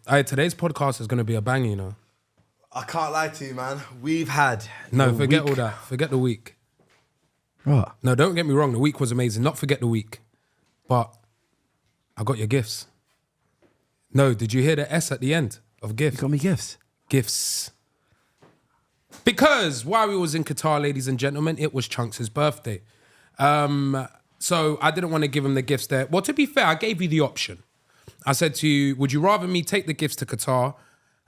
Hey, today's podcast is going to be a bang, you know. I can't lie to you, man. We've had Forget all that. Forget the week. What? No, don't get me wrong. The week was amazing. Not forget the week. But I got your gifts. No, did you hear the S at the end of gifts? You got me gifts? Gifts. Because while we was in Qatar, ladies and gentlemen, it was Chunkz' birthday. So I didn't want to give him the gifts there. Well, to be fair, I gave you the option. I said to you, would you rather me take the gifts to Qatar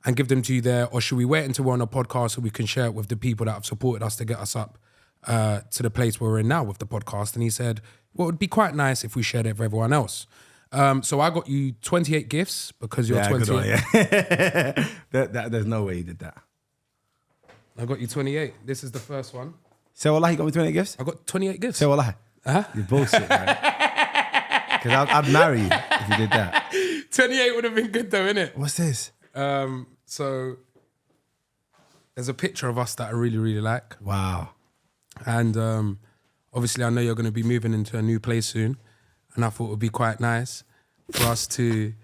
and give them to you there, or should we wait until we're on a podcast so we can share it with the people that have supported us to get us up to the place where we're in now with the podcast? And he said, well, it would be quite nice if we shared it with everyone else. So I got you 28 gifts because you're 28. Good one, yeah. There's no way you did that. I got you 28. This is the first one. So Wallah, you got me 28 gifts? I got 28 gifts. So Wallah. You bullshit, man. Because I'd marry you if you did that. 28 would have been good though, innit? What's this? So there's a picture of us that I really, really like. Wow. And obviously I know you're going to be moving into a new place soon. And I thought it would be quite nice for us to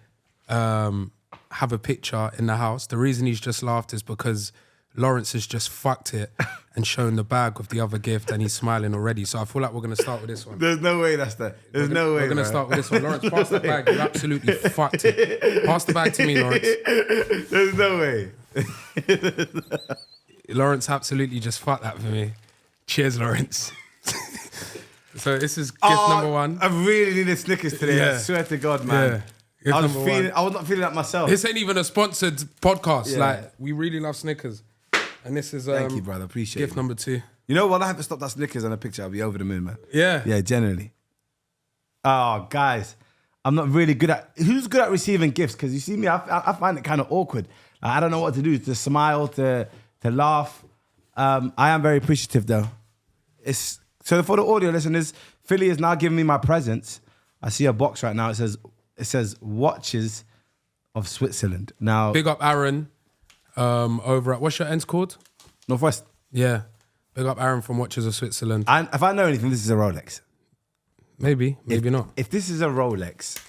have a picture in the house. The reason he's just laughed is because Lawrence has just fucked it and shown the bag of the other gift and he's smiling already. So I feel like we're going to start with this one. There's no way that's that. There's no way, We're going to start with this one. Lawrence, pass that bag. You absolutely fucked it. Pass the bag to me, Lawrence. There's no way. Lawrence absolutely just fucked that for me. Cheers, Lawrence. So this is gift number one. I really needed Snickers today. Yeah. I swear to God, man. Yeah. I was not feeling that myself. This ain't even a sponsored podcast. Yeah. Like, we really love Snickers. And this is Thank you, brother. Appreciate it. gift number 2. You know what? I have to stop that Snickers on a picture. I'll be over the moon, man. Yeah. Yeah, generally. Oh, guys. I'm not really good at... Who's good at receiving gifts? Because you see me, I find it kind of awkward. Like, I don't know what to do. To smile, to laugh. I am very appreciative, though. So for the audio listeners, Philly is now giving me my presents. I see a box right now. It says Watches of Switzerland. Now, Big up Aaron over at... What's your ends called? Northwest. Yeah. Big up Aaron from Watches of Switzerland. And if I know anything, this is a Rolex. Maybe not. If this is a Rolex,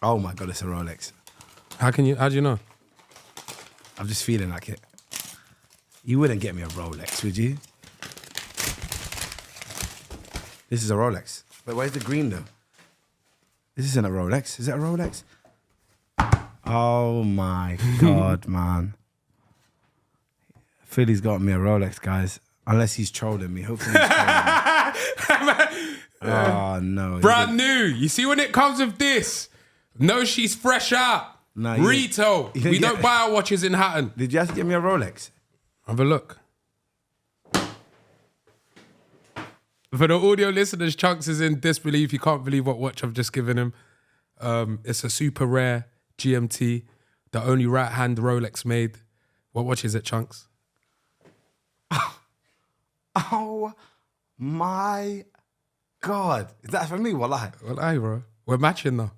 oh my God, it's a Rolex. How do you know? I'm just feeling like it. You wouldn't get me a Rolex, would you? This is a Rolex. But where's the green though? This isn't a Rolex. Is it a Rolex? Oh my God, man. Philly's got me a Rolex, guys. Unless he's trolling me. Hopefully he's trolling me. Oh, no. Brand new. You see when it comes with this? No, she's fresh out. No, Retail. We don't buy our watches in Hatton. Did you have to get me a Rolex? Have a look. For the audio listeners, Chunkz is in disbelief. He can't believe what watch I've just given him. It's a super rare GMT, the only right-hand Rolex made. What watch is it, Chunkz? Oh my God. Is that for me? Wallahi. Wallahi, bro. We're matching though.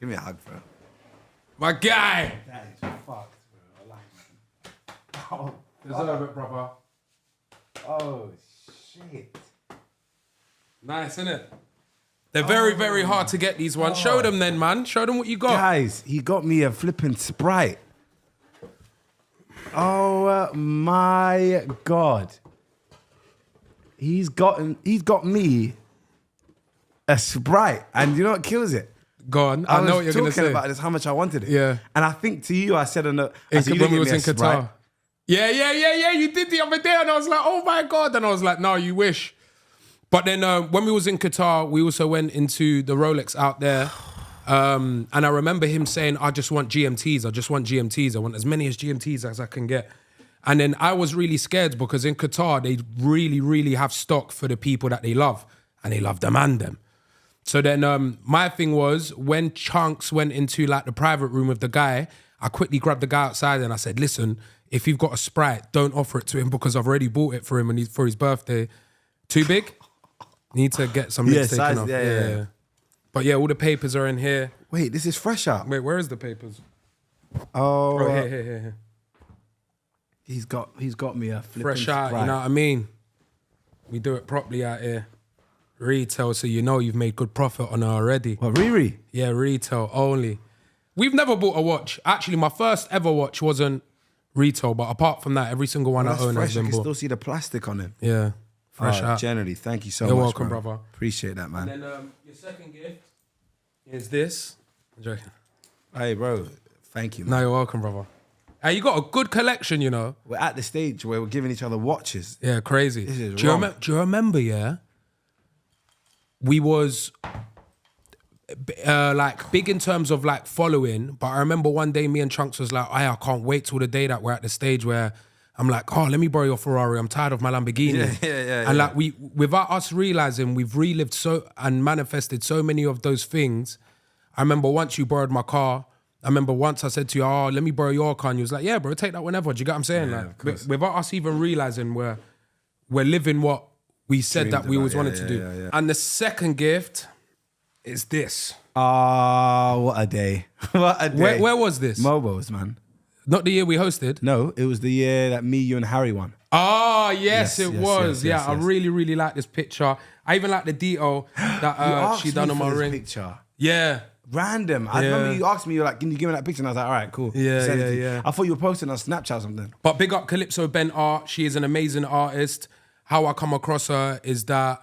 Give me a hug, bro. My guy. That is fucked, bro. Wallahi. Oh, Deserve it, brother. oh, shit. Nice, innit? They're very, very hard to get, these ones. Show them then, man. Show them what you got. Guys, he got me a flipping Sprite. Oh my God. He's got me a Sprite. And you know what kills it? Go on. I know what you're going to say. About this, how much I wanted it. Yeah. And I think to you, I said on the... When we was in Qatar. Yeah. You did the other day and I was like, oh my God. And I was like, no, you wish. But then when we was in Qatar, we also went into the Rolex out there. And I remember him saying, I just want GMTs. I want as many as GMTs as I can get. And then I was really scared because in Qatar, they really, really have stock for the people that they love. And they love them and them. So then my thing was, when Chunkz went into like the private room with the guy, I quickly grabbed the guy outside and I said, listen, if you've got a Sprite, don't offer it to him because I've already bought it for him and for his birthday. Too big? Need to get some lids taken off. Yeah. But yeah, all the papers are in here. Wait, this is fresh out. Wait, where is the papers? Oh, here. He's got me a flipping Fresh out, Sprite. you know what I mean? We do it properly out here. Retail, so you know you've made good profit on her already. What, Riri? Yeah, retail only. We've never bought a watch. Actually, my first ever watch wasn't retail, but apart from that, every single one I own has I been can bought. still see the plastic on it. Yeah, fresh out. Generally, thank you so You're much. welcome, bro. brother. Appreciate that, man. And then your second gift is this. I'm joking. Hey, bro. Thank you, man. No, you're welcome, brother. Hey, you got a good collection, you know. We're at the stage where we're giving each other watches. Yeah, crazy. This is do wrong. you remember, yeah? We was like big in terms of like following, but I remember one day me and Chunkz was like, I can't wait till the day that we're at the stage where I'm like, oh, let me borrow your Ferrari. I'm tired of my Lamborghini. And like without us realizing, we've relived so and manifested so many of those things. I remember once you borrowed my car. I remember once I said to you, oh, let me borrow your car. And you was like, yeah, bro, take that whenever. Do you get what I'm saying? Yeah, like, without us even realizing we're living what we said that we always wanted to do. Yeah. And the second gift is this. Ah, what a day. What a day. Where was this? Mobo's, man. Not the year we hosted? No, it was the year that me, you, and Harry won. Oh, yes, it was. Yes. I really, really like this picture. I even like the detail that she done on my ring. Picture. Yeah. Random. I remember you asked me, you're like, can you give me that picture? And I was like, all right, cool. Send it to you. I thought you were posting on Snapchat or something. But big up Calypso Ben Art. She is an amazing artist. How I come across her is that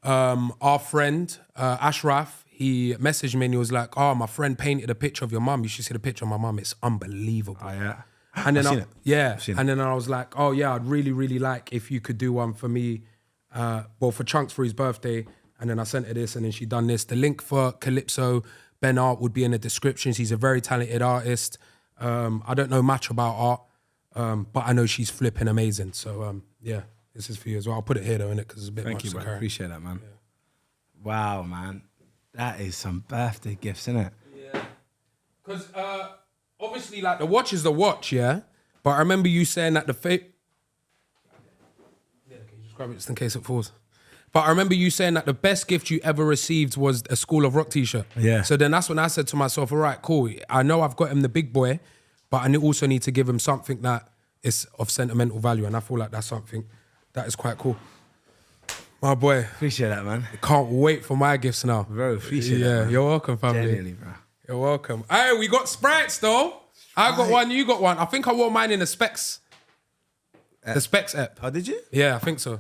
our friend, Ashraf, he messaged me and he was like, oh, my friend painted a picture of your mum. You should see the picture of my mum. It's unbelievable. Oh, yeah. And then I've seen it. And then I was like, oh yeah, I'd really, really like if you could do one for me, for Chunkz for his birthday. And then I sent her this and then she done this. The link for Calypso Ben Art would be in the descriptions. He's a very talented artist. I don't know much about art, but I know she's flipping amazing. So yeah, this is for you as well. I'll put it here though, innit? Because it's a bit much to carry. Appreciate that, man. Yeah. Wow, man. That is some birthday gifts, isn't it? Yeah. Because obviously, like, the watch is the watch, yeah? But I remember you saying that Yeah, can you just grab it just in case it falls? But I remember you saying that the best gift you ever received was a School of Rock t-shirt. Yeah. So then that's when I said to myself, all right, cool. I know I've got him the big boy, but I also need to give him something that is of sentimental value. And I feel like that's something that is quite cool. My boy. Appreciate that, man. Can't wait for my gifts now. Bro, appreciate that, Yeah, man. you're welcome, family. Genuinely, bro. You're welcome. Hey, we got Sprites though. I got one, you got one. I think I wore mine in the Specs. The Specs app. Oh, did you? Yeah, I think so.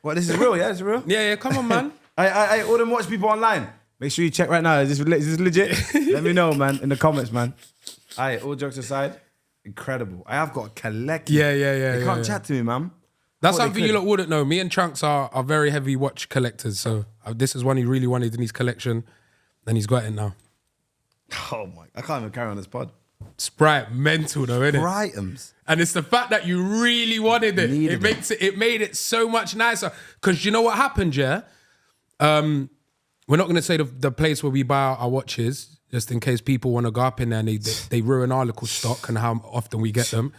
What, this is real, yeah? This is real? Yeah, come on, man. I all them watch people online. Make sure you check right now. Is this legit? Let me know, man, in the comments, man. All jokes aside, incredible. I have got a collection. Yeah. They can't chat to me, man. That's something you lot wouldn't know. Me and Chunkz are very heavy watch collectors. So this is one he really wanted in his collection. And he's got it now. Oh my, I can't even carry on this pod. Sprite, mental though, innit? Spriteums. And it's the fact that you really wanted it. It made it so much nicer. Because you know what happened, yeah? We're not going to say the place where we buy our watches, just in case people want to go up in there and they ruin our little stock and how often we get them.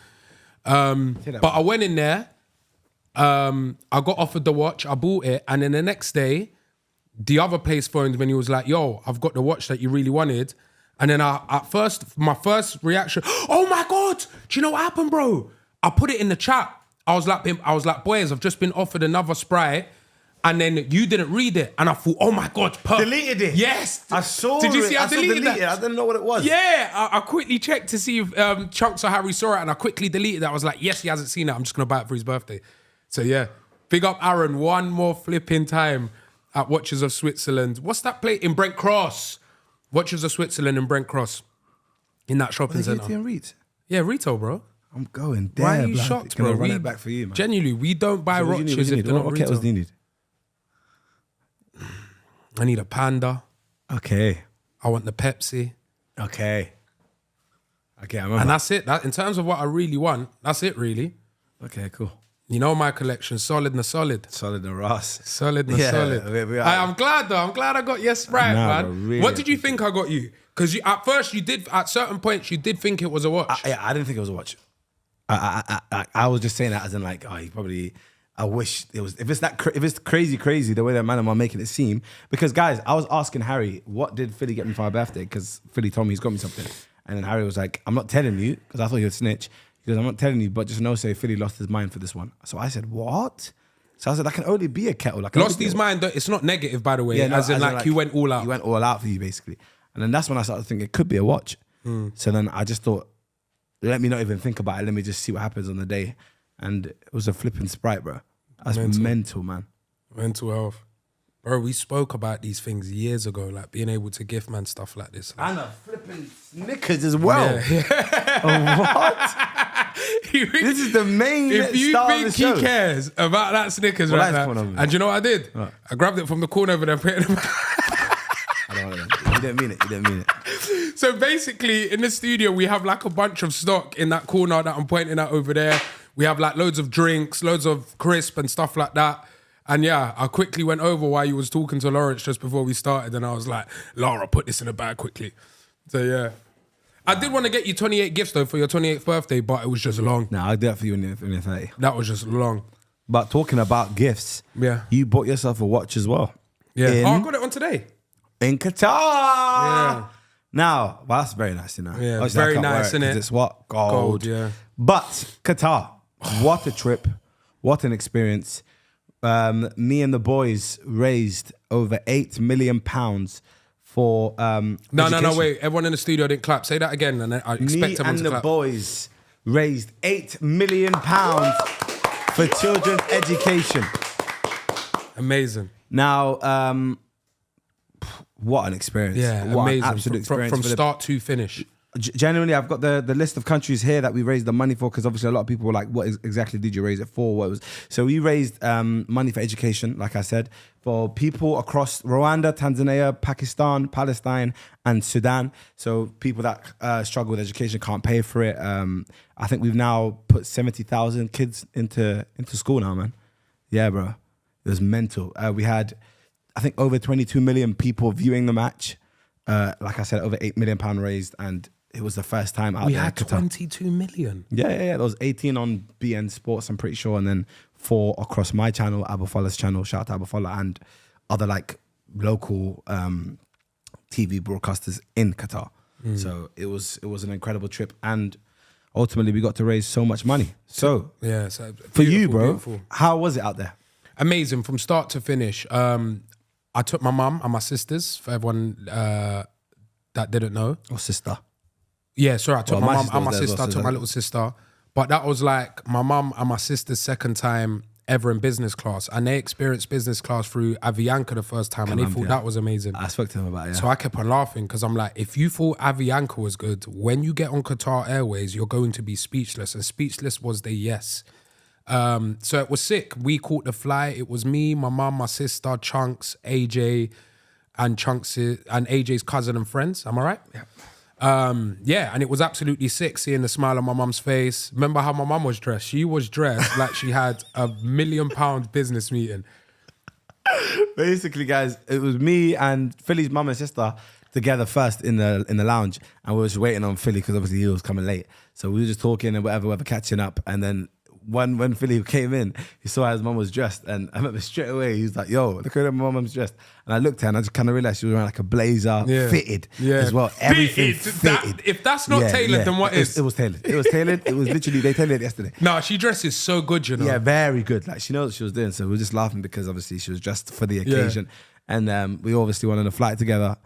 But I went in there, I got offered the watch, I bought it, and then the next day, the other place phoned when he was like, yo, I've got the watch that you really wanted. And then my first reaction, oh my God, do you know what happened, bro? I put it in the chat. I was like, boys, I've just been offered another Sprite. And then you didn't read it. And I thought, oh my God, Deleted it? Yes. I saw it. Did you see I deleted that? I didn't know what it was. Yeah, I quickly checked to see if Chunkz or Harry saw it. And I quickly deleted it. I was like, yes, he hasn't seen it. I'm just going to buy it for his birthday. So yeah, big up Aaron one more flipping time at Watches of Switzerland. What's that place? In Brent Cross. Watches of Switzerland in Brent Cross. In that shopping centre. Yeah, retail, bro. I'm going there. Why are you shocked, bro? Run it back for you, man. Genuinely, we don't buy watches if they're not What retail. kettles do you need? I need a Panda. Okay. I want the Pepsi. Okay, I remember. And that's it. In terms of what I really want, that's it, really. Okay, cool. You know my collection, solid na solid. Solid and Ross. Solid na Yeah, solid. we are. I'm glad though. I'm glad I got your Sprite, Nah, man. bro, really What did you think I got you? Because at first at certain points, you did think it was a watch. I didn't think it was a watch. I was just saying that as in like, oh, he probably. I wish it was. If it's crazy the way that man are making it seem. Because guys, I was asking Harry, what did Philly get me for my birthday? Because Philly told me he's got me something, and then Harry was like, I'm not telling you because I thought he would snitch. He goes, I'm not telling you, but just know, say Philly lost his mind for this one. So I said, what? So I said, that can only be a kettle. Like, Lost his mind. It's not negative, by the way. Yeah, no, as in like he went all out. He went all out for you, basically. And then that's when I started thinking it could be a watch. So then I just thought, let me not even think about it. Let me just see what happens on the day. And it was a flipping Sprite, bro. That's mental, man. Mental health. Bro, we spoke about these things years ago, like being able to gift man stuff like this. And a flipping Snickers as well. Yeah. What? This is the main If you star think of the show. he cares about that Snickers Well, right that's now, one of them. and you know what I did? What? I grabbed it from the corner over there and put it in the I don't want to. You didn't mean it. You didn't mean it. So basically, in the studio, we have like a bunch of stock in that corner that I'm pointing at over there. We have like loads of drinks, loads of crisp and stuff like that. And yeah, I quickly went over while you was talking to Lawrence just before we started, and I was like, Laura, put this in a bag quickly. So yeah. I did want to get you 28 gifts though for your 28th birthday, but it was just long. Nah, I'll do that for you in your 30. That was just long. But talking about gifts, Yeah. you bought yourself a watch as well. Yeah. Oh, I got it on today. In Qatar. Yeah. Now, well, that's very nice, you know. Yeah, Obviously, very I can't wear nice, it 'cause innit? It's what? Gold. Gold, yeah. But Qatar, what a trip. What an experience. Me and the boys raised over £8 million for No, education. wait. Everyone in the studio didn't clap. Say that again, and I expect Me everyone and to the clap. boys raised £8 million for children's education. Amazing. Now, what an experience. Yeah, what amazing. An absolute experience. From for the- start to finish. Genuinely, I've got the list of countries here that we raised the money for, because obviously a lot of people were like, what exactly did you raise it for? What was So we raised money for education, like I said, for people across Rwanda, Tanzania, Pakistan, Palestine, and Sudan. So people that struggle with education, can't pay for it. I think we've now put 70,000 kids into school now, man. Yeah, bro. It was mental. We had, I think, over 22 million people viewing the match. Like I said, over £8 million raised, and it was the first time out We there. had in Qatar. 22 million. Yeah. There was 18 on BN Sports, I'm pretty sure, and then 4 across my channel, Abufala's channel. Shout out to Abufala and other like local TV broadcasters in Qatar. So it was an incredible trip, and ultimately we got to raise so much money. So Yeah. So for you, bro, beautiful. how was it out there? Amazing from start to finish. I took my mum and my sisters, for everyone that didn't know. Or sister? Yeah, sorry, I took Well, my my mum sister and my was there as sister. well, I so took my that- little sister. But that was like my mum and my sister's second time ever in business class. And they experienced business class through Avianca the first time, and they thought Colombia. that was amazing. I spoke to him about it. Yeah. So I kept on laughing because I'm like, if you thought Avianca was good, when you get on Qatar Airways, you're going to be speechless. And speechless was the yes. So it was sick. We caught the flight. It was me, my mum, my sister, Chunkz, AJ, and Chunkz and AJ's cousin and friends. Am I right? Yeah. And it was absolutely sick seeing the smile on my mum's face. Remember how my mum was dressed? She was dressed like she had £1 million business meeting. Basically, guys, it was me and Philly's mum and sister together first in the lounge, and we were just waiting on Philly because obviously he was coming late. So we were just talking and whatever, catching up, and then when Philly came in, he saw how his mum was dressed, and I remember straight away he was like, "Yo, look at how my mum's dressed." And I looked at her and I just kind of realized she was wearing like a blazer, fitted as well. Everything fitted. If that's not tailored, then what is? It was tailored. It was tailored. It was literally, they tailored it yesterday. No, she dresses so good, you know. Yeah, very good. Like, she knows what she was doing. So we were just laughing because obviously she was dressed for the occasion. And we obviously went on a flight together.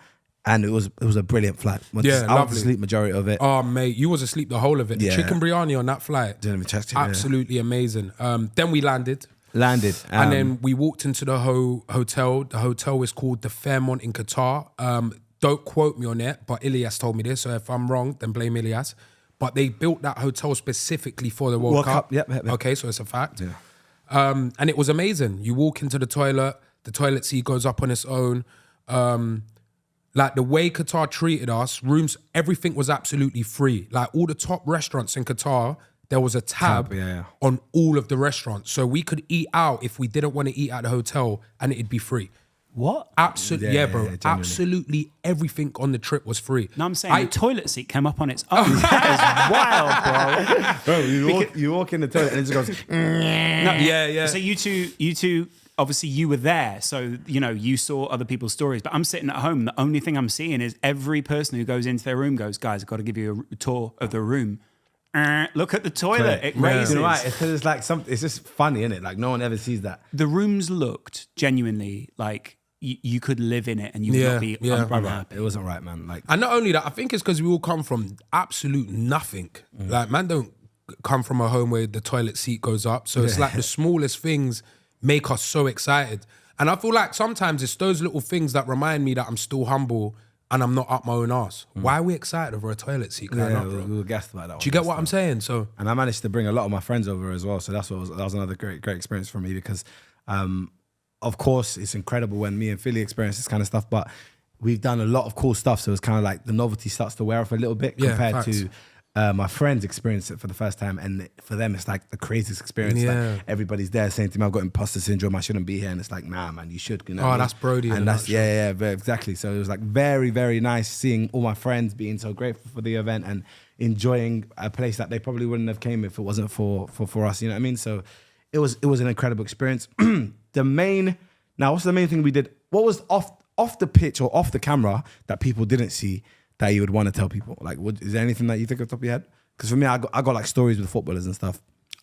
And it was a brilliant flight. I went to lovely. sleep majority of it. Oh, mate, you was asleep the whole of it. The Yeah. chicken biryani on that flight, Didn't even check it, yeah. absolutely amazing. Then we landed. And then we walked into the hotel. The hotel is called the Fairmont in Qatar. Don't quote me on it, but Ilyas told me this. So if I'm wrong, then blame Ilyas. But they built that hotel specifically for the World Cup. Yep. Okay, so it's a fact. Yeah. And it was amazing. You walk into the toilet seat goes up on its own. Like the way Qatar treated us, rooms, everything was absolutely free. Like all the top restaurants in Qatar, there was a tab on all of the restaurants. So we could eat out if we didn't want to eat at the hotel and it'd be free. What? Absolutely, Yeah, bro. genuinely. Absolutely everything on the trip was free. No, I'm saying the toilet seat came up on its own. That is wild, bro. Bro, you walk in the toilet and it just goes, No, Yeah. So you two, obviously you were there, so you saw other people's stories. But I'm sitting at home. The only thing I'm seeing is every person who goes into their room goes, "Guys, I've got to give you a tour of the room." Look at the toilet. It raises. You're right. It's because it's like something. It's just funny, isn't it? Like no one ever sees that. The rooms looked genuinely like you could live in it and you would not be unhappy. It wasn't right, man. Like, and not only that, I think it's because we all come from absolute nothing. Like, man, don't come from a home where the toilet seat goes up. So it's like the smallest things make us so excited. And I feel like sometimes it's those little things that remind me that I'm still humble and I'm not up my own ass. Why are we excited over a toilet seat? we were gassed about that. Do you get what I'm saying? So, and I managed to bring a lot of my friends over as well. So that was another great experience for me because, of course, it's incredible when me and Philly experience this kind of stuff, but we've done a lot of cool stuff. So it's kind of like the novelty starts to wear off a little bit compared to my friends experience it for the first time. And for them, it's like the craziest experience. Like everybody's there saying to me, I've got imposter syndrome, I shouldn't be here. And it's like, nah, man, you should. You know that's Brody. And that's, exactly. So it was like very, very nice seeing all my friends being so grateful for the event and enjoying a place that they probably wouldn't have came if it wasn't for us. You know what I mean? So it was an incredible experience. What's the main thing we did? What was off the pitch or off the camera that people didn't see that you would want to tell people? Like, is there anything that you think off the top of your head? Because for me, I got like stories with footballers and stuff.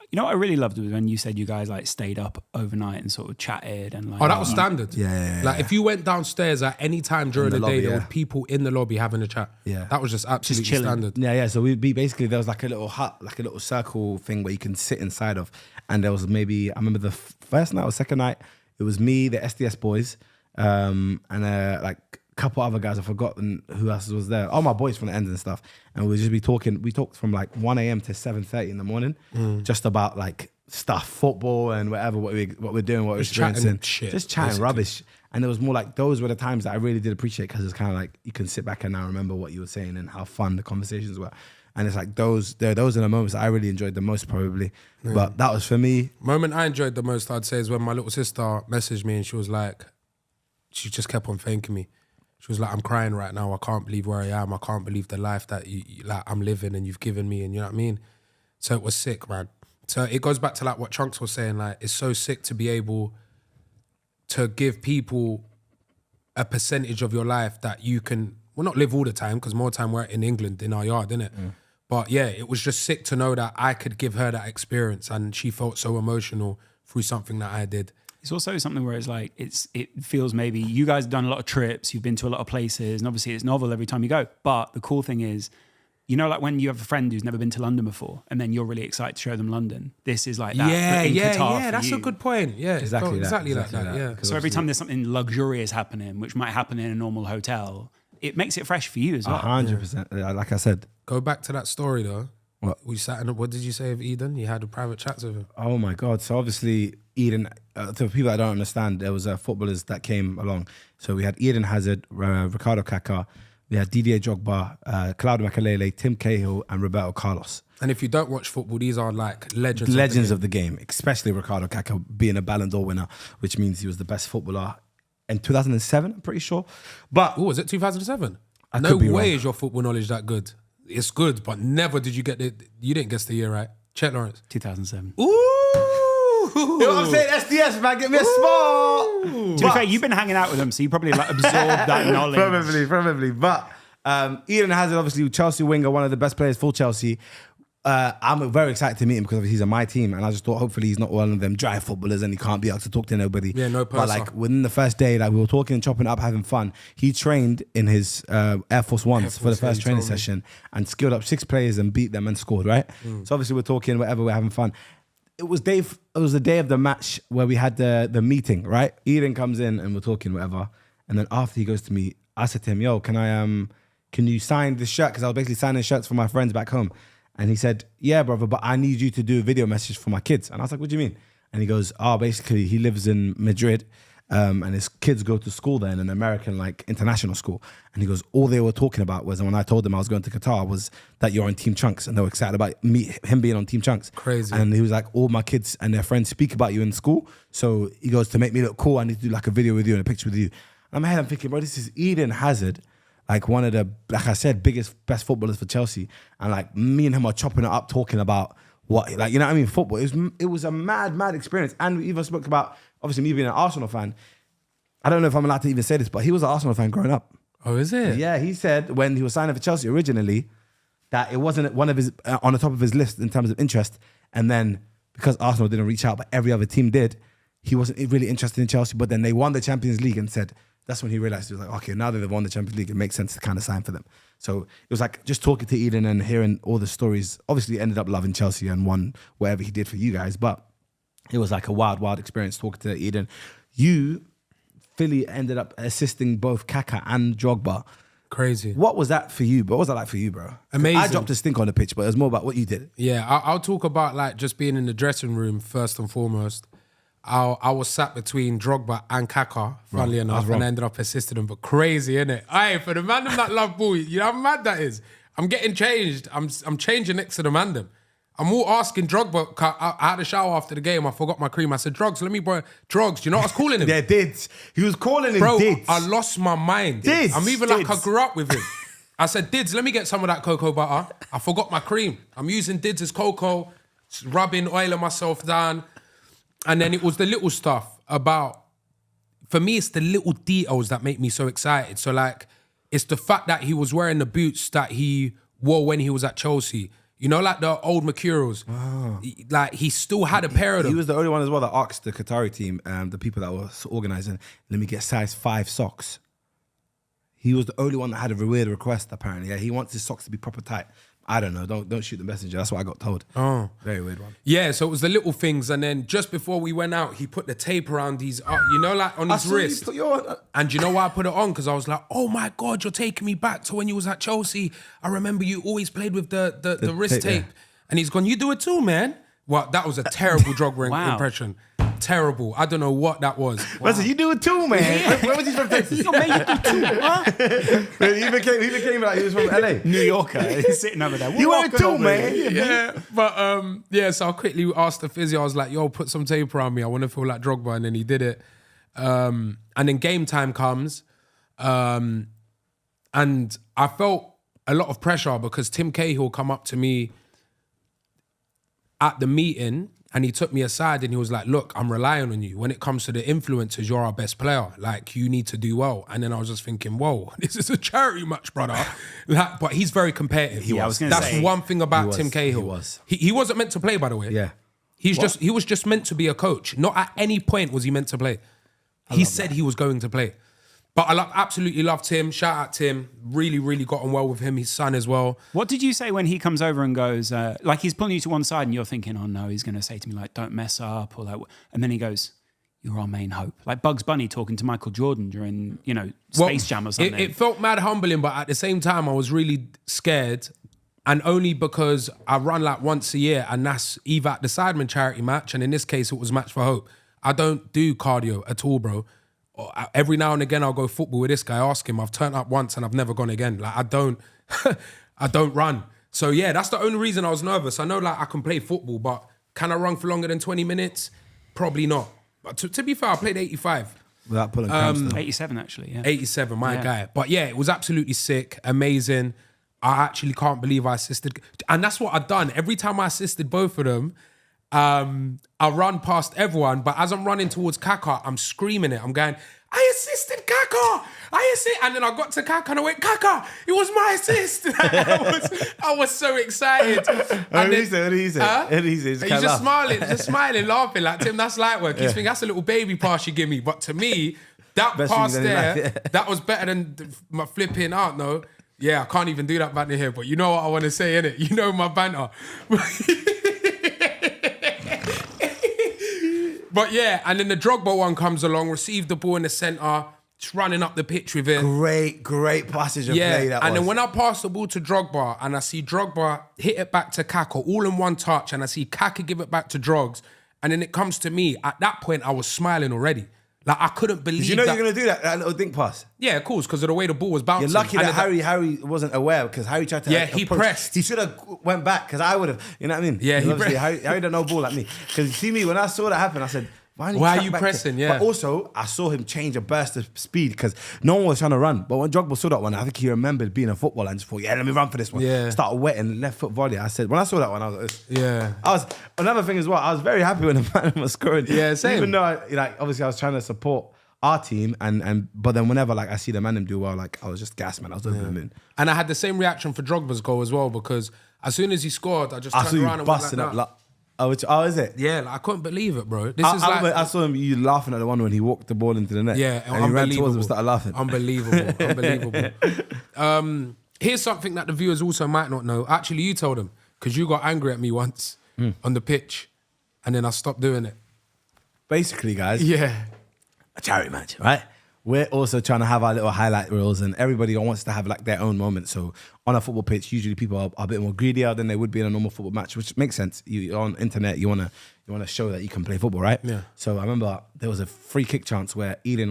You know what I really loved was when you said you guys like stayed up overnight and sort of chatted and like. Oh, that was standard. Yeah. Like if you went downstairs at any time during the day, there were people in the lobby having a chat. Yeah, that was just absolutely standard. Yeah. So we'd be basically, there was like a little hut, like a little circle thing where you can sit inside of, and there was maybe, I remember the first night or second night, it was me, the SDS boys, and like a couple other guys. I've forgotten who else was there. All my boys from the end and stuff. And we'd just be talking. We talked from like 1 a.m. to 7:30 in the morning, just about like stuff, football and whatever, what we're doing, what we're experiencing. Just chatting basically. Rubbish. And it was more like, those were the times that I really did appreciate, because it's kind of like you can sit back and now remember what you were saying and how fun the conversations were. And it's like those are the moments that I really enjoyed the most probably. Yeah. But that was for me. Moment I enjoyed the most, I'd say, is when my little sister messaged me and she was like, she just kept on thanking me. She was like, I'm crying right now. I can't believe where I am. I can't believe the life that I'm living and you've given me, and you know what I mean? So it was sick, man. So it goes back to like what Chunkz was saying, like it's so sick to be able to give people a percentage of your life that you can, well, not live all the time, because more time we're in England in our yard, innit? But yeah, it was just sick to know that I could give her that experience and she felt so emotional through something that I did. It's also something where it's like, it feels maybe you guys have done a lot of trips, you've been to a lot of places, and obviously it's novel every time you go. But the cool thing is, you know, like when you have a friend who's never been to London before, and then you're really excited to show them London. This is like that. Yeah. That's a good point. Yeah, exactly like that. Yeah. So every time there's something luxurious happening, which might happen in a normal hotel, it makes it fresh for you as well. 100%. Like I said. Go back to that story though. What? What did you say of Eden? You had a private chat with him. Oh my God. So obviously Eden, to people that don't understand, there was footballers that came along. So we had Eden Hazard, Ricardo Kaká, we had Didier Drogba, Claudio Makelele, Tim Cahill, and Roberto Carlos. And if you don't watch football, these are like legends of the game, especially Ricardo Kaká being a Ballon d'Or winner, which means he was the best footballer in 2007, I'm pretty sure. But was it 2007? No way is your football knowledge that good. It's good, but never did you get it. You didn't guess the year right. Chet Lawrence. 2007. Ooh. You know what I'm saying? SDS, man, get me a spot. To be fair, you've been hanging out with them, so you probably like absorbed that knowledge. Probably. But Eden Hazard, obviously, Chelsea winger, one of the best players for Chelsea. I'm very excited to meet him because he's on my team, and I just thought hopefully he's not one of them dry footballers and he can't be out to talk to nobody. Yeah, no person. But like within the first day, like we were talking, chopping up, having fun. He trained in his Air Force Ones for the first training session and skilled up 6 players and beat them and scored, right? So obviously we're talking, whatever, we're having fun. It was the day of the match where we had the meeting, right? Eden comes in and we're talking, whatever. And then after he goes to me, I said to him, yo, can you sign this shirt? Because I was basically signing shirts for my friends back home. And he said, yeah, brother, but I need you to do a video message for my kids. And I was like, what do you mean? And he goes, basically he lives in Madrid and his kids go to school there in an American like international school. And he goes, all they were talking about was, when I told them I was going to Qatar, was that you're on Team Chunkz. And they were excited about him being on Team Chunkz. Crazy. And he was like, all my kids and their friends speak about you in school. So he goes, to make me look cool, I need to do like a video with you and a picture with you. And I'm thinking, bro, this is Eden Hazard, like one of the, like I said, best footballers for Chelsea. And like me and him are chopping it up, talking about what, like, you know what I mean? Football. It was a mad experience. And we even spoke about, obviously me being an Arsenal fan. I don't know if I'm allowed to even say this, but he was an Arsenal fan growing up. Oh, is it? Yeah, he said when he was signing for Chelsea originally, that it wasn't one of his on the top of his list in terms of interest. And then because Arsenal didn't reach out, but every other team did, he wasn't really interested in Chelsea. But then they won the Champions League and said, that's when he realized, he was like, okay, now that they've won the Champions League, it makes sense to kind of sign for them. So it was like just talking to Eden and hearing all the stories. Obviously, he ended up loving Chelsea and won whatever he did for you guys. But it was like a wild, wild experience talking to Eden. Philly ended up assisting both Kaka and Drogba. Crazy. What was that for you? What was that like for you, bro? Amazing. I dropped a stink on the pitch, but it was more about what you did. Yeah, I'll talk about like just being in the dressing room first and foremost. I was sat between Drogba and Kaka, funnily enough, and I ended up assisting them. But crazy, innit? Aye, for the man them that love ball, you know how mad that is? I'm getting changed. I'm changing next to the man them. I'm all asking Drogba. I had a shower after the game. I forgot my cream. I said, Drogs, let me borrow. Drogs, do you know what I was calling him? Yeah, Dids. He was calling him Bro, Dids. I lost my mind. Dids. I'm even like I grew up with him. I said, Dids, let me get some of that cocoa butter. I forgot my cream. I'm using Dids as cocoa, rubbing, oiling myself down. And then it was the little stuff about, for me, it's the little details that make me so excited. So like, it's the fact that he was wearing the boots that he wore when he was at Chelsea. You know, like the old Mercurials. Oh. Like, he still had a pair of them. He was the only one as well that asked the Qatari team, the people that were organising, let me get size 5 socks. He was the only one that had a weird request, apparently. Yeah, he wants his socks to be proper tight. I don't know. Don't shoot the messenger. That's what I got told. Oh. Very weird one. Yeah, so it was the little things. And then just before we went out, he put the tape around his, you know, like on his wrist. And you know why I put it on? Because I was like, oh my God, you're taking me back to when you was at Chelsea. I remember you always played with the wrist tape. Yeah. And he's gone, you do it too, man. Well, that was a terrible Drogba impression. Terrible. I don't know what that was. Wow. Listen, you do it too, man. Where was he from Texas? Yo, man, you do too, huh? he became like he was from LA. New Yorker. He's sitting over there. You were too, man. Yeah. But so I quickly asked the physio, I was like, yo, put some tape around me. I want to feel like Drogba. And then he did it. And then game time comes. And I felt a lot of pressure because Tim Cahill come up to me at the meeting and he took me aside and he was like, look, I'm relying on you. When it comes to the influencers, you're our best player. Like, you need to do well. And then I was just thinking, whoa, this is a charity match, brother. Like, but he's very competitive. That's one thing about Tim Cahill. He wasn't meant to play, by the way. Yeah. He was just meant to be a coach. Not at any point was he meant to play. He said he was going to play. But I absolutely loved Tim. Shout out Tim. Really, really got on well with him. His son as well. What did you say when he comes over and goes, like he's pulling you to one side and you're thinking, oh no, he's going to say to me like, don't mess up or like, and then he goes, you're our main hope. Like Bugs Bunny talking to Michael Jordan during, Space Jam or something. It felt mad humbling, but at the same time, I was really scared. And only because I run like once a year and that's either at the Sidemen charity match, and in this case, it was Match for Hope. I don't do cardio at all, bro. Every now and again, I'll go football with this guy, ask him. I've turned up once and I've never gone again. Like, I don't run. So yeah, that's the only reason I was nervous. I know like I can play football, but can I run for longer than 20 minutes? Probably not. But to be fair, I played 85. Without pulling cramps, 87 actually, yeah. 87, my guy. But yeah, it was absolutely sick, amazing. I actually can't believe I assisted. And that's what I've done. Every time I assisted both of them, I run past everyone, but as I'm running towards Kaka, I'm screaming it. I'm going, I assisted Kaka! And then I got to Kaka and I went, Kaka, it was my assist! I was so excited. What did he say? He's just smiling, laughing like, Tim, that's light work. He's thinking, that's a little baby pass you give me. But to me, that best pass there, that was better than my flipping out, no? Yeah, I can't even do that banter here, but you know what I want to say, innit? You know my banter. But yeah, and then the Drogba one comes along, received the ball in the centre, just running up the pitch with it. Great passage of play that was. And then when I pass the ball to Drogba and I see Drogba hit it back to Kaka all in one touch and I see Kaka give it back to Drogs and then it comes to me, at that point I was smiling already. Like, I couldn't believe that. Did you know you're going to do that little dink pass? Yeah, of course, because of the way the ball was bouncing. You're lucky that Harry wasn't aware because Harry tried to he pressed. He should have went back because I would have, you know what I mean? Yeah, Harry don't know ball like me. Because you see me, when I saw that happen, I said, why are you pressing? But also, I saw him change a burst of speed because no one was trying to run. But when Drogba saw that one, I think he remembered being a footballer and just thought, let me run for this one. Yeah. Started wetting, left foot volley. I said, when I saw that one, I was like, yeah. Another thing as well, I was very happy when the man was scoring. Yeah, same. Even though, obviously I was trying to support our team, but then whenever like I see the man them do well, like I was just gassed, man. I was over the moon. And I had the same reaction for Drogba's goal as well, because as soon as he scored, I just I saw turned you around and went busting like up. that. Like, is it? Yeah, like, I couldn't believe it, bro. This is like... I saw you laughing at the one when he walked the ball into the net. Yeah, and he ran towards him and started laughing. Unbelievable. Here's something that the viewers also might not know. Actually, you told them, because you got angry at me once on the pitch, and then I stopped doing it. Basically, guys, Yeah. a charity match, right? We're also trying to have our little highlight reels, and everybody wants to have like their own moment. So on a football pitch, usually people are a bit more greedier than they would be in a normal football match, which makes sense. You're on internet, you wanna show that you can play football, right? Yeah. So I remember there was a free kick chance where Eden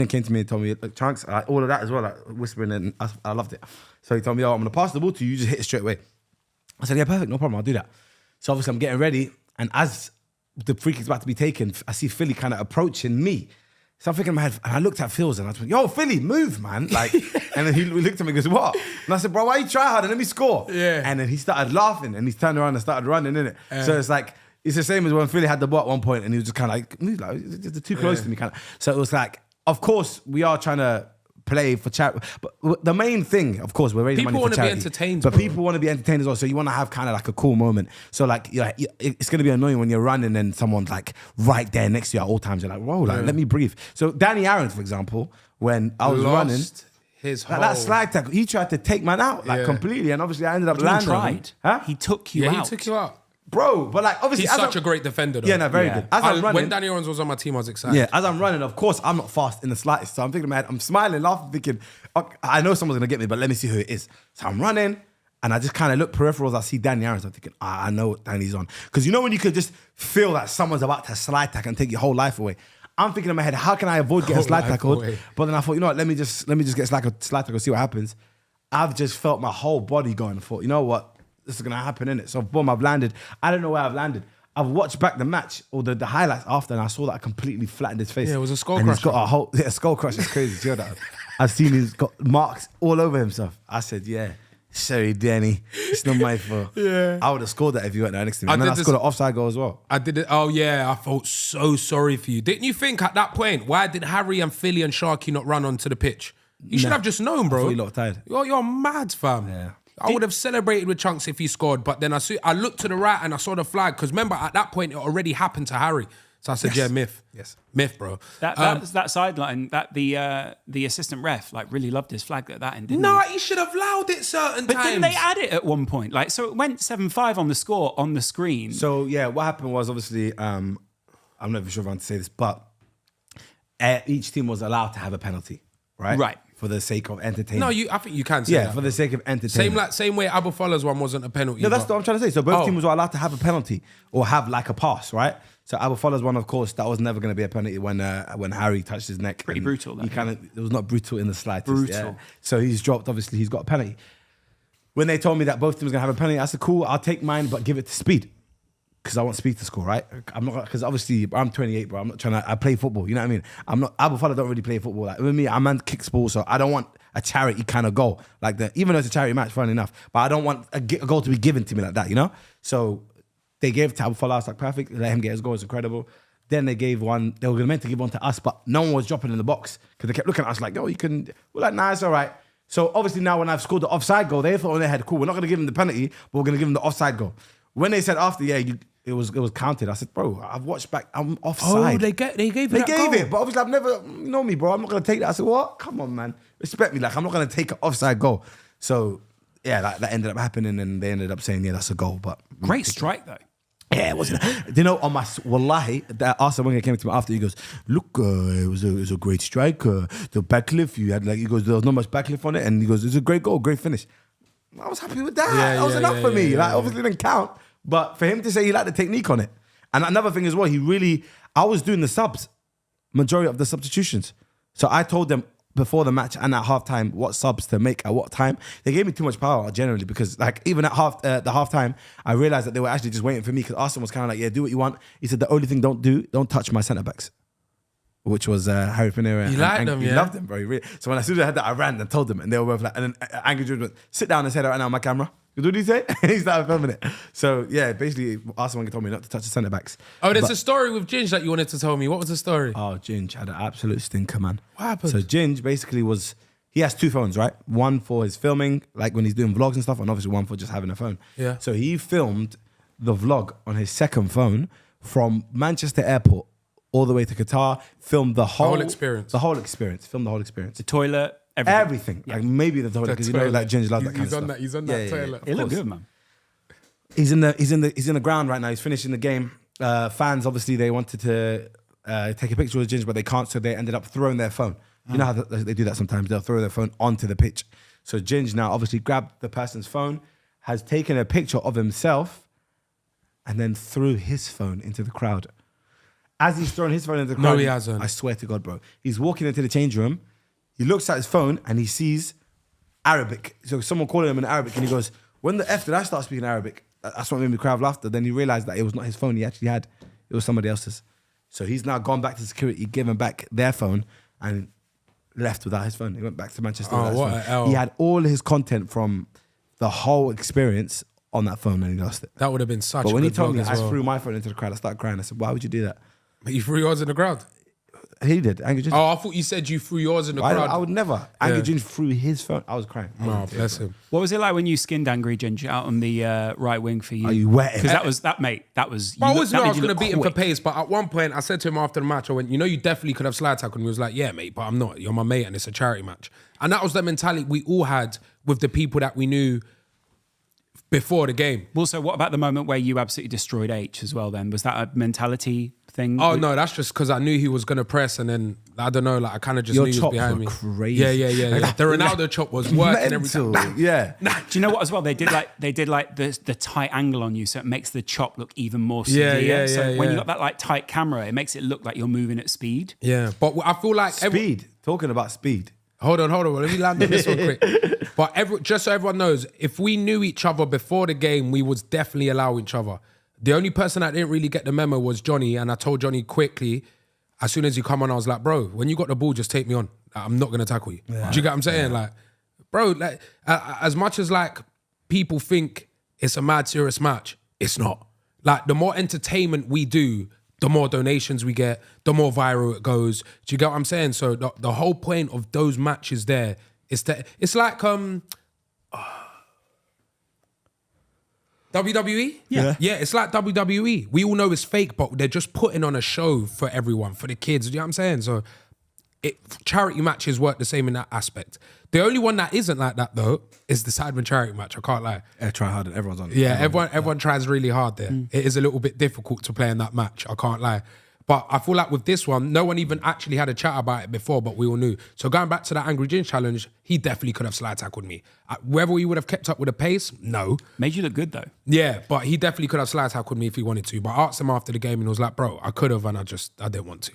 came to me and told me, look, Chunkz, all of that as well, like whispering, and I loved it. So he told me, I'm gonna pass the ball to you, you just hit it straight away. I said, yeah, perfect, no problem, I'll do that. So obviously I'm getting ready, and as the free kick's about to be taken, I see Philly kind of approaching me. So I'm thinking in my head, and I looked at Phil's and I went, yo, Philly, move, man. Like, and then he looked at me and goes, what? And I said, bro, why you try harder? Let me score. Yeah. And then he started laughing and he turned around and started running, innit? So it's like, it's the same as when Philly had the ball at one point and he was just kind of like, move, like, it's too close to me, kind of. So it was like, of course, we are trying to play for charity. But the main thing, of course, we're raising People money for charity. wanna be entertained, But bro. people want to be entertained as well. So you want to have kind of like a cool moment. So like, it's going to be annoying when you're running and someone's like right there next to you at all times. You're like, whoa, like, let me breathe. So Danny Aaron, for example, when I was running, his like whole... that slide tackle, he tried to take man out like completely. And obviously I ended up He landing. on him. tried. Huh? He took you out. he took you out. Bro, but like obviously He's as such I'm- a great defender, though. Yeah, no, very good. As I'm running, When Danny Owens was on my team, I was excited. yeah, as I'm running, of course, I'm not fast in the slightest. So I'm thinking in my head, I'm smiling, laughing, thinking, okay, I know someone's gonna get me, but let me see who it is. So I'm running, and I just kind of look peripherals. I see Danny Aaron. So I'm thinking, I know what Danny's on, because you know when you could just feel that someone's about to slide tackle and take your whole life away. I'm thinking in my head, how can I avoid getting Whole slide life tackled? away. But then I thought, you know what? Let me just get slide tackle, see what happens. I've just felt my whole body going. I thought, you know what? This is gonna happen, innit? So boom, I've landed. I don't know where I've landed. I've watched back the match or the highlights after, and I saw that I completely flattened his face. Yeah, it was a skull and crusher. He's got a whole skull crush. It's crazy. See that? I've seen he's got marks all over himself. I said, yeah, sorry, Danny, it's not my fault. Yeah. I would have scored that if you weren't there next to me. I And then did I this- scored an offside goal as well. I did it. Oh, yeah. I felt so sorry for you. Didn't you think at that point, why did Harry and Philly and Sharky not run onto the pitch? You should have just known, bro. thought you lot tired. You're mad, fam. Yeah. I would have celebrated with Chunkz if he scored, but then I looked to the right and I saw the flag, because remember, at that point, it already happened to Harry. So I said, yeah, myth. Yes. Myth, bro. That sideline, that the assistant ref like really loved his flag at that end, didn't Nah, he? he should have allowed it certain But times. didn't they add it at one point? Like, so it went 7-5 on the score on the screen. So yeah, what happened was obviously, I'm not even sure if I want to say this, but each team was allowed to have a penalty, right? Right. For the sake of entertainment. No, I think you can say Yeah, that. for the sake of entertainment. Same way Abu Fallah's one wasn't a penalty. No, that's but- what I'm trying to say. So both Oh. teams were allowed to have a penalty or have like a pass, right? So Abu Fallah's one, of course, that was never going to be a penalty when Harry touched his neck. Pretty and brutal, He that, kind of, it was not brutal in the slightest. Brutal. Yeah. So he's dropped. Obviously, he's got a penalty. When they told me that both teams were going to have a penalty, I said, "Cool, I'll take mine, but give it to Speed." Because I want Speed to score, right? I'm not, because obviously I'm 28, bro. I'm not trying to, I play football, you know what I mean? I'm not, Abu Fallah don't really play football. Like with me, I'm man kicks ball, so I don't want a charity kind of goal. Like that, even though it's a charity match, funny enough, but I don't want a goal to be given to me like that, you know? So they gave it to Abu Fallah, I was like, perfect, let him get his goal, it's incredible. Then they gave one, they were meant to give one to us, but no one was dropping in the box because they kept looking at us like, yo, you can, we're like, nah, it's all right. So obviously now when I've scored the offside goal, they thought in their head, cool, we're not going to give him the penalty, but we're going to give him the offside goal. When they said after, yeah, it was counted, I said, bro, I've watched back, I'm offside. Oh, they gave They that gave goal. it, but obviously I've never, you know me, bro, I'm not going to take that. I said, what? Come on, man. Respect me. Like, I'm not going to take an offside goal. So, yeah, that ended up happening and they ended up saying, yeah, that's a goal. But Great strike though. yeah, it wasn't. You know, on my wallahi, that Arsene Wenger came to me after. He goes, "Look, it was a great strike. The backlift you had, like, he goes, there was not much backlift on it, and he goes, it's a great goal, great finish." I was happy with that. Yeah, that was yeah, enough yeah, for me. yeah, Like, yeah. obviously it didn't count, but for him to say he liked the technique on it, and another thing as well, I was doing the subs, majority of the substitutions. So I told them before the match and at halftime what subs to make at what time. They gave me too much power generally because, like, even at the halftime, I realized that they were actually just waiting for me because Arsene was kind of like, yeah, do what you want. He said the only thing don't touch my centre backs, which was Harry Pinera. You liked them, He yeah? loved them, bro. So when as soon as I had that, I ran and told them, and they were both like, and then Angry George went, sit down and say that right now on my camera. What did he say? He started filming it. So yeah, basically Arsene Wenger told me not to touch the centre backs. Oh, there's a story with Ginge that you wanted to tell me. What was the story? Oh, Ginge had an absolute stinker, man. What happened? So Ginge basically he has 2 phones, right? One for his filming, like when he's doing vlogs and stuff, and obviously one for just having a phone. Yeah. So he filmed the vlog on his second phone from Manchester Airport all the way to Qatar, filmed the whole experience. Filmed the whole experience. The toilet, Everything. Like maybe the toilet, because you know that Ginge loves that kind of stuff. He's on that toilet. It looked good, man. He's in the ground right now. He's finishing the game. Fans obviously they wanted to take a picture with Ginge, but they can't, so they ended up throwing their phone. You know how they do that sometimes. They'll throw their phone onto the pitch. So Ginge now obviously grabbed the person's phone, has taken a picture of himself, and then threw his phone into the crowd. As he's throwing his phone into the crowd, No, he hasn't. I swear to God, bro. He's walking into the change room. He looks at his phone and he sees Arabic. So someone calling him in Arabic, and he goes, "When the F did I start speaking Arabic?" That's what made me cry of laughter. Then he realized that it was not his phone he actually had. It was somebody else's. So he's now gone back to security, given back their phone, and left without his phone. He went back to Manchester without his what phone. a L. He had all his content from the whole experience on that phone, and he lost it. That would have been such But a when he good told vlog me, as I well. threw my phone into the crowd, I started crying. I said, "Why would you do that?" But you threw yours in the crowd? He did. Angry Ginge. Oh, I thought you said you threw yours in the crowd. I would never. Angry Ginge threw his phone. I was crying. Oh, bless him. What was it like when you skinned Angry Ginger out on the right wing for you? Are you wet? Because that was that, mate. That was. I always that knew I made was you going to look beat him for quick. pace, but at one point I said to him after the match, I went, "You know, you definitely could have slide tackled me." He was like, "Yeah, mate, but I'm not. You're my mate and it's a charity match." And that was the mentality we all had with the people that we knew before the game. Also, what about the moment where you absolutely destroyed H as well? Then was that a mentality thing? Oh no, that's just because I knew he was gonna press, and then I don't know, like I kind of just Your knew he was chops behind were me. crazy. Yeah. The Ronaldo chop was working every Mental. time. Yeah. Do you know what as well? They did like the tight angle on you, so it makes the chop look even more severe. Yeah, so when yeah. you got that like tight camera, it makes it look like you're moving at speed. Yeah, but I feel like Speed. Talking about speed. Hold on. Let me land on this one quick. But just so everyone knows, if we knew each other before the game, we would definitely allow each other. The only person that didn't really get the memo was Johnny, and I told Johnny quickly, as soon as he come on, I was like, "Bro, when you got the ball, just take me on. I'm not gonna tackle you." Do you get what I'm saying? Like, bro, like as much as like people think it's a mad serious match, it's not. Like the more entertainment we do, the more donations we get, the more viral it goes. Do you get what I'm saying? So the whole point of those matches there is that it's like WWE? Yeah. Yeah, it's like WWE. We all know it's fake, but they're just putting on a show for everyone, for the kids. Do you know what I'm saying? So charity matches work the same in that aspect. The only one that isn't like that though is the Sidemen charity match. I can't lie. Yeah, try hard and everyone's on it. Yeah, everyone tries really hard there. It is a little bit difficult to play in that match. I can't lie. But I feel like with this one, no one even actually had a chat about it before, but we all knew. So going back to that Angry Ginge challenge, he definitely could have slide tackled me. Whether we would have kept up with the pace, no. Made you look good though. Yeah, but he definitely could have slide tackled me if he wanted to. But I asked him after the game and he was like, "Bro, I could have, and I didn't want to."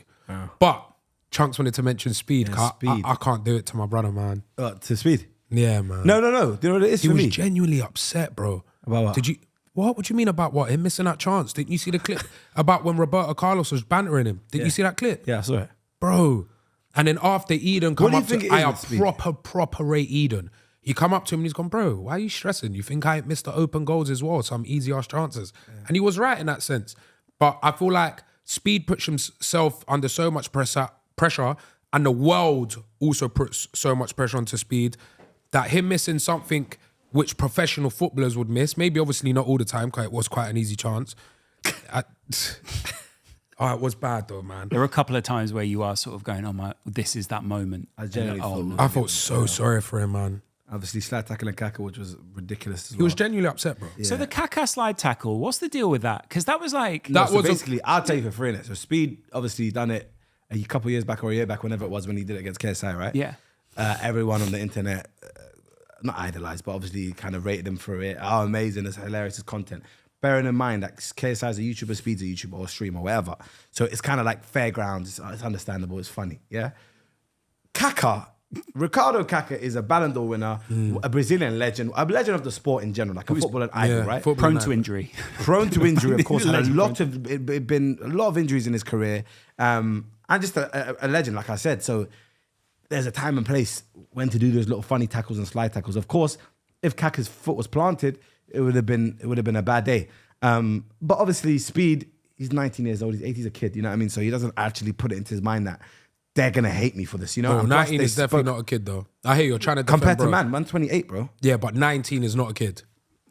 But Chunkz wanted to mention speed. Yeah, speed. I can't do it to my brother, man. To speed. Yeah, man. No. Do you know what it is He for was me? genuinely upset, bro. About what? Did you? What do you mean about what? Him missing that chance? Didn't you see the clip about when Roberto Carlos was bantering him? Did you see that clip? Yeah, I saw it. Bro. And then after Eden come What do you up think to, it is I with speed? proper rate Eden. He come up to him and he's gone, "Bro, why are you stressing? You think I missed the open goals as well? Some easy ass chances." Yeah. And he was right in that sense. But I feel like Speed puts himself under so much pressure, and the world also puts so much pressure onto Speed, that him missing something which professional footballers would miss, maybe obviously not all the time, because it was quite an easy chance. It was bad though, man. There were a couple of times where you are sort of going, "Oh my, this is that moment." I genuinely thought- I felt so sorry for him, man. Obviously, slide tackle and Kaka, which was ridiculous as well. He was genuinely upset, bro. So the Kaká slide tackle, what's the deal with that? Because that was like That was basically, I'll tell you for free, innit? So Speed obviously done it a couple of years back or a year back, whenever it was, when he did it against KSI, right? Yeah. Everyone on the internet, not idolized, but obviously kind of rated him for it. Oh, amazing, it's hilarious, his content. Bearing in mind that KSI is a YouTuber, Speed's a YouTuber or a streamer, whatever. So it's kind of like fair ground, it's understandable, it's funny, yeah? Ricardo Kaká is a Ballon d'Or winner, a Brazilian legend, a legend of the sport in general, like a footballer idol, right? prone to injury. Prone to injury, of course. Had a Legend lot of injuries in his career, and just a legend, like I said. So there's a time and place when to do those little funny tackles and slide tackles. Of course, if Kaka's foot was planted, it would have been a bad day. But obviously, Speed, he's 19 years old, he's a kid, you know what I mean? So he doesn't actually put it into his mind that they're gonna hate me for this, you know? Bro, And plus 19 is definitely not a kid though. I hear you're trying to defend, compared to bro. man 28, bro. Yeah, but 19 is not a kid.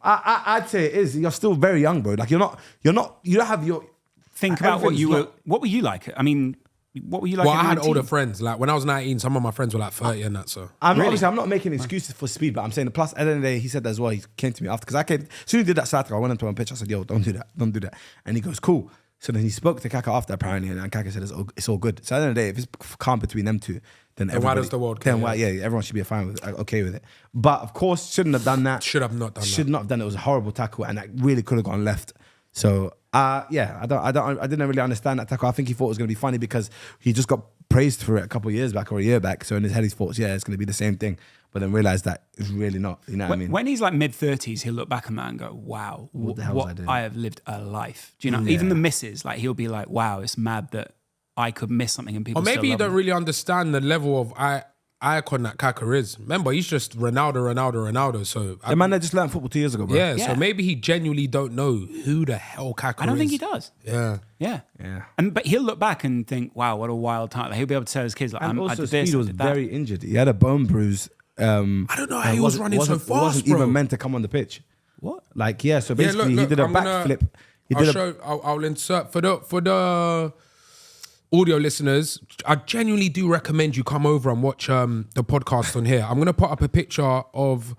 I'd say it is. You're still very young, bro. Like you don't have your. Think about what you were. What were you like? I mean, what were you like? Well, at I had 19? older friends. Like when I was 19, some of my friends were like 30 and that. So Obviously, I'm not making excuses for Speed, but I'm saying, plus, at the end of the day, he said that as well. He came to me after, because as soon as he did that Saturday, I went into my pitch. I said, yo, don't do that. And he goes, cool. So then he spoke to Kaka after, apparently, and Kaka said, it's all good. So at the end of the day, if it's calm between them two, then why does the world care? Then why, everyone should be fine with it, okay with it. But of course, shouldn't have done that. Should have not done that. Should not have done it. It was a horrible tackle, and that really could have gone left. So I didn't really understand that tackle. I think he thought it was going to be funny because he just got praised for it a couple of years back or a year back. So in his head, he thought, it's going to be the same thing. But then realized that it's really not. You know what I mean? When he's like mid-30s, he'll look back on that and go, wow, What the hell was I doing? I have lived a life. Do you know? Even the misses, like he'll be like, wow, it's mad that I could miss something and people Or maybe still you love don't me. really understand the level of icon that Kaka is. Remember, he's just Ronaldo. So The man that just learned football 2 years ago, bro. yeah, Yeah. so maybe he genuinely don't know who the hell Kaka is. I don't think he does. Yeah. Yeah. Yeah. But he'll look back and think, wow, what a wild time. Like, he'll be able to tell his kids, like, And I also, did this, Speed I was did that. very injured. He had a bone bruise. I don't know how he was running so fast, wasn't bro. even meant to come on the pitch. What? Like, so Yeah, basically look, he did a I'm gonna- backflip. I'll insert for the audio listeners. I genuinely do recommend you come over and watch the podcast on here. I'm gonna put up a picture of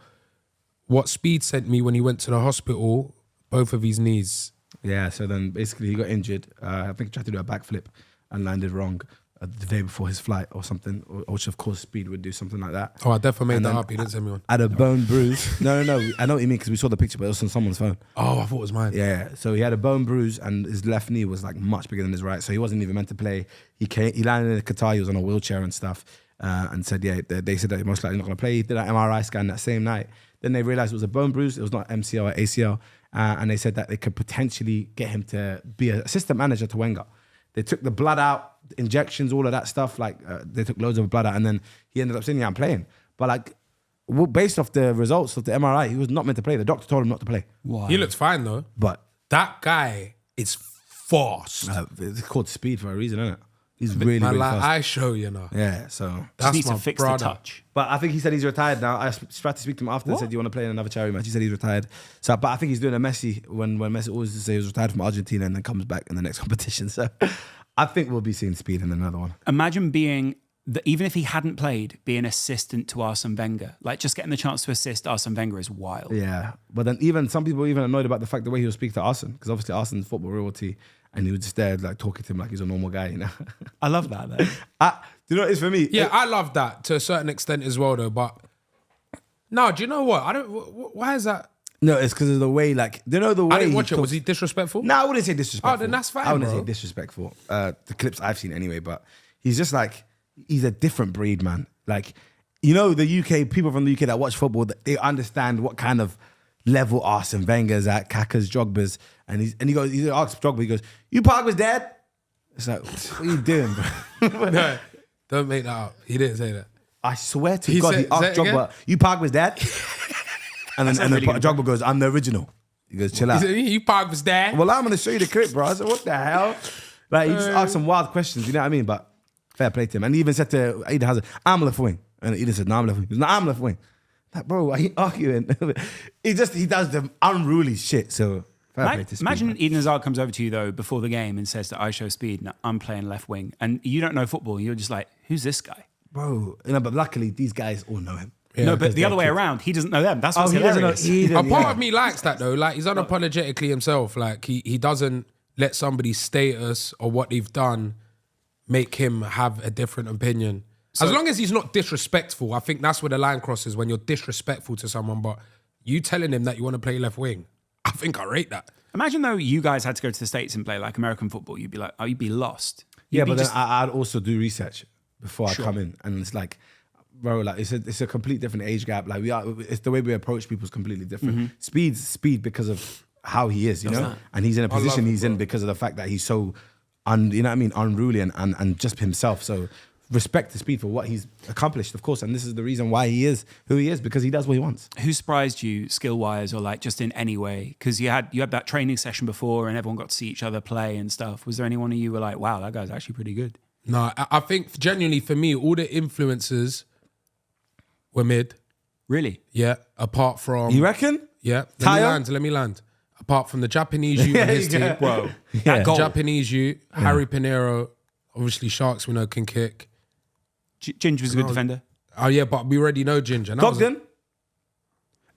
what Speed sent me when he went to the hospital. Both of his knees. Yeah, so then basically he got injured. I think he tried to do a backflip and landed wrong the day before his flight or something, which of course Speed would do something like that. Oh, I definitely And made that then up. He didn't send me one. Had a bone bruise. No, I know what you mean because we saw the picture, but it was on someone's phone. Oh, I thought it was mine. Yeah, so he had a bone bruise and his left knee was like much bigger than his right, so he wasn't even meant to play. He landed in Qatar, he was on a wheelchair and stuff, and said, they said that he most likely not going to play. He did an MRI scan that same night. Then they realized it was a bone bruise, it was not MCL or ACL, and they said that they could potentially get him to be an assistant manager to Wenger. They took the blood out, injections, all of that stuff. They took loads of blood out, and then he ended up saying, I'm playing. But based off the results of the MRI, he was not meant to play. The doctor told him not to play. Wow. He looks fine though. But That guy is fast. it's called Speed for a reason, isn't it? He's really, Man, really like fast. I show you know. Yeah, so. Just That's needs my to fix brother. the touch. But I think he said he's retired now. I tried to speak to him after and said, do you want to play in another charity match? He said he's retired. So, but I think he's doing a Messi when Messi always say he was retired from Argentina and then comes back in the next competition. So I think we'll be seeing Speed in another one. Imagine being, even if he hadn't played, being assistant to Arsene Wenger. Like just getting the chance to assist Arsene Wenger is wild. Yeah, but then even some people even annoyed about the fact the way he would speak to Arsene, because obviously Arsene's football royalty, and he was just there like talking to him like he's a normal guy, you know. I love that though. Do you know what it is for me? Yeah, I love that to a certain extent as well, though. But no, do you know what? I don't. Why is that? No, it's because of the way, like, you know the way I didn't watch it. talks- Was he disrespectful? No, I wouldn't say disrespectful. Oh, then that's fine, I wouldn't bro. say disrespectful. The clips I've seen anyway, but he's just like, he's a different breed, man. Like, you know, the UK, people from the UK that watch football, they understand what kind of level Arsene Wenger's at, Kaka's, Drogba's, and he asks Drogba, he goes, you Pogba's dad? It's like, what are you doing, bro? No, don't make that up. He didn't say that. I swear to He God, said- he asked say it Drogba, you Pogba's dad? And then really good. Drogba goes, I'm the original. He goes, chill He out. said, "You Pogba's dad." Well, I'm going to show you the clip, bro. I said, what the hell? Like, he just asked some wild questions, you know what I mean? But fair play to him. And he even said to Eden Hazard, I'm left wing. And Eden said, no, I'm left wing. He goes, no, I'm left wing. Like, bro, why are you arguing? he does the unruly shit. So, fair play to Speed, Imagine man. Eden Hazard comes over to you though before the game and says that I show Speed, and I'm playing left wing, and you don't know football. You're just like, who's this guy? Bro, you know, but luckily, these guys all know him. No, but because the other they're way kids. around, he doesn't know them. That's what's he doesn't know hilarious. either. A part yeah. of me likes that though. Like he's unapologetically himself. Like he doesn't let somebody's status or what they've done make him have a different opinion. As long as he's not disrespectful, I think that's where the line crosses when you're disrespectful to someone. But you telling him that you want to play left wing, I think I rate that. Imagine though you guys had to go to the States and play like American football. You'd be like, oh, you'd be lost. You'd Yeah, be but then just- I'd also do research before I come in, and it's like, bro, like it's a complete different age gap. Like it's the way we approach people is completely different. Speed because of how he is, you know, and he's in a position him, he's in because of the fact that he's so, you know what I mean, unruly and just himself. So respect to Speed for what he's accomplished, of course. And this is the reason why he is who he is, because he does what he wants. Who surprised you skill-wise or like just in any way? Because you had that training session before and everyone got to see each other play and stuff. Was there anyone who you were like, wow, that guy's actually pretty good? No, I think genuinely for me, all the influencers were mid. Really? Yeah, apart from... You reckon? Yeah. Tayo? Let me land. Apart from the Japanese youth and his team. Whoa. Yeah. That goal. Japanese youth, Harry Pinero, obviously Sharks we know can kick. Ginger was a good defender. Oh yeah, but we already know Ginger. And that was Cogden?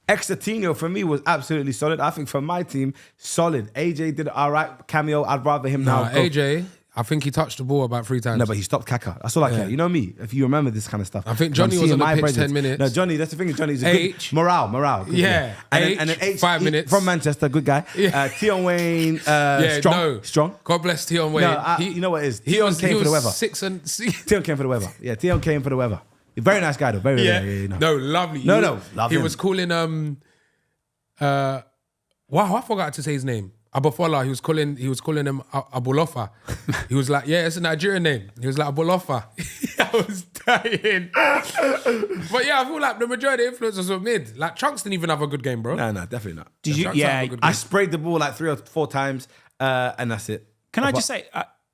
Exatino for me was absolutely solid. I think for my team, solid. AJ did all right cameo. I'd rather him now. go. AJ, I think he touched the ball about 3 times. No, but he stopped Kaka. That's all I care. You know me. If you remember this kind of stuff. I think 'Cause Johnny I'm was seeing on the my pitch brethren. 10 minutes. No, Johnny, that's the thing. Johnny's a H. good morale. Good Yeah. guy. H, And then H, 5 minutes. from Manchester, good guy. Yeah. Tion Wayne, Yeah, strong. no. Strong. God bless Tion Wayne. No, you know what it is? Tion came for the weather. 6 and... Tion came for the weather. Yeah, Tion came for the weather. Very nice guy though. Very, Yeah. you know. No, lovely. No, love He him. was calling wow, I forgot to say his name. Abufola, he was calling him Abulofa. He was like, yeah, it's a Nigerian name. He was like Abulofa. I was dying. But yeah, I feel like the majority of influencers were mid. Like Chunkz didn't even have a good game, bro. No, definitely not. Did you? Chunkz Yeah. have a good I game. sprayed the ball like 3 or 4 times, and that's it. Can I just say,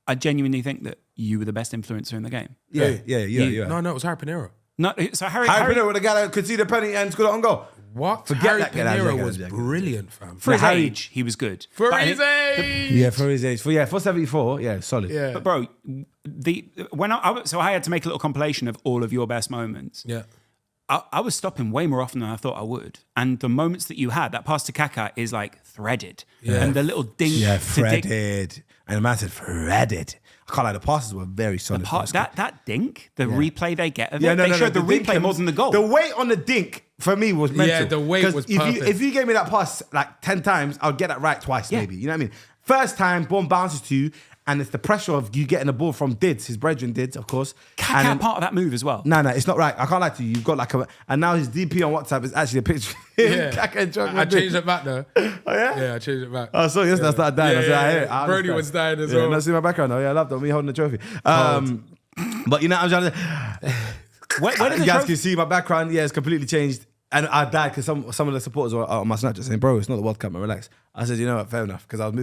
I genuinely think that you were the best influencer in the game. Yeah. No, it was Harry Pinero. No, so Harry Pinero, the guy that could see the penny and score it on goal. What? Forget Harry that guy. Pinero That was guy. brilliant, fam. for his Harry- age, he was good. For But his age. Yeah, for his age. For 74, yeah, solid. Yeah. But bro, so I had to make a little compilation of all of your best moments. Yeah. I was stopping way more often than I thought I would, and the moments that you had, that pass to Kaka is like threaded, and the little dink Yeah, to dink, threaded. And the man said threaded. I can't lie, the passes were very solid. that dink, the replay they get of Yeah, it, no, they no, showed no, the dink replay more than the goal. The weight on the dink for me was mental. Yeah, the weight 'Cause was if perfect. if you gave me that pass like 10 times, I'll get that right twice, Yeah. maybe. You know what I mean? First time, ball bounces to you, and it's the pressure of you getting the ball from Dids, his brethren Dids, of course. Kaka And then- part of that move as well. No, it's not right. I can't lie to you. You've got like and now his DP on WhatsApp is actually a picture of him. Yeah. Kaka and Chunkz. I changed it back though. Oh, yeah? Yeah, I changed it back. Oh, so yes, I started dying. I said, I hear it. I Brody understand. was dying as Yeah, well. not see my background though. Yeah, I love that. Me holding the trophy. But you know, I'm trying to. Where did You the guys trophy- can see my background. Yeah, it's completely changed. And I died because some of the supporters were on my Snapchat saying, "Bro, it's not the World Cup, man. Relax." I said, "You know what? Fair enough." Because I was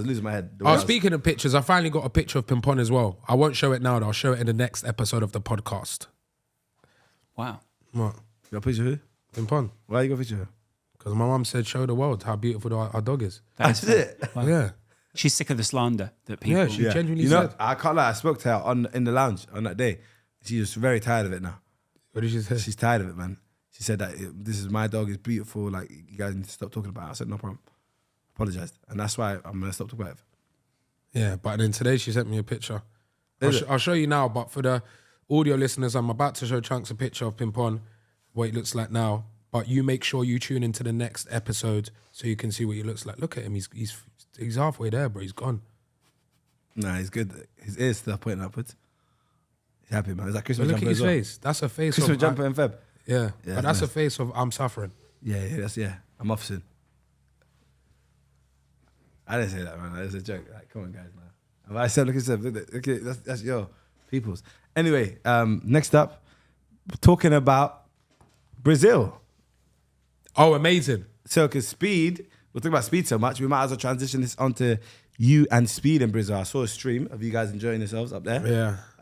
losing my head. Oh, speaking of pictures, I finally got a picture of Pimpon as well. I won't show it now, though. I'll show it in the next episode of the podcast. Wow. What? You got a picture of who? Pimpon. Why you got a picture of her? Because my mum said, show the world how beautiful our dog is. That's it. Wow. Yeah. She's sick of the slander that people. Yeah, she genuinely You know, said. I can't lie. I spoke to her in the lounge on that day. She's just very tired of it now. What did she say? She's tired of it, man. She said that this is my dog. It's beautiful. Like, you guys need to stop talking about it. I said, no problem. Apologized. And that's why I'm going to stop talking about it. Yeah, but then today she sent me a picture. Is it? I'll show you now, but for the audio listeners, I'm about to show Chunkz a picture of Pimpon, what he looks like now. But you make sure you tune into the next episode so you can see what he looks like. Look at him. He's halfway there, bro. He's gone. Nah, he's good. His ears still pointing upwards. He's happy, man. It's like Christmas But look jumper at his as well. face. That's a face Christmas of... jumper in Feb. Yeah, Yeah, but that's nice. a face of I'm suffering. Yeah. I'm off soon. I didn't say that, man. That's a joke. Like, come on, guys, man. But I said, look at that's your people's. Anyway, next up, we're talking about Brazil. Oh, amazing. So, because Speed, we're talking about Speed so much, we might as well transition this onto you and Speed in Brazil. I saw a stream of you guys enjoying yourselves up there.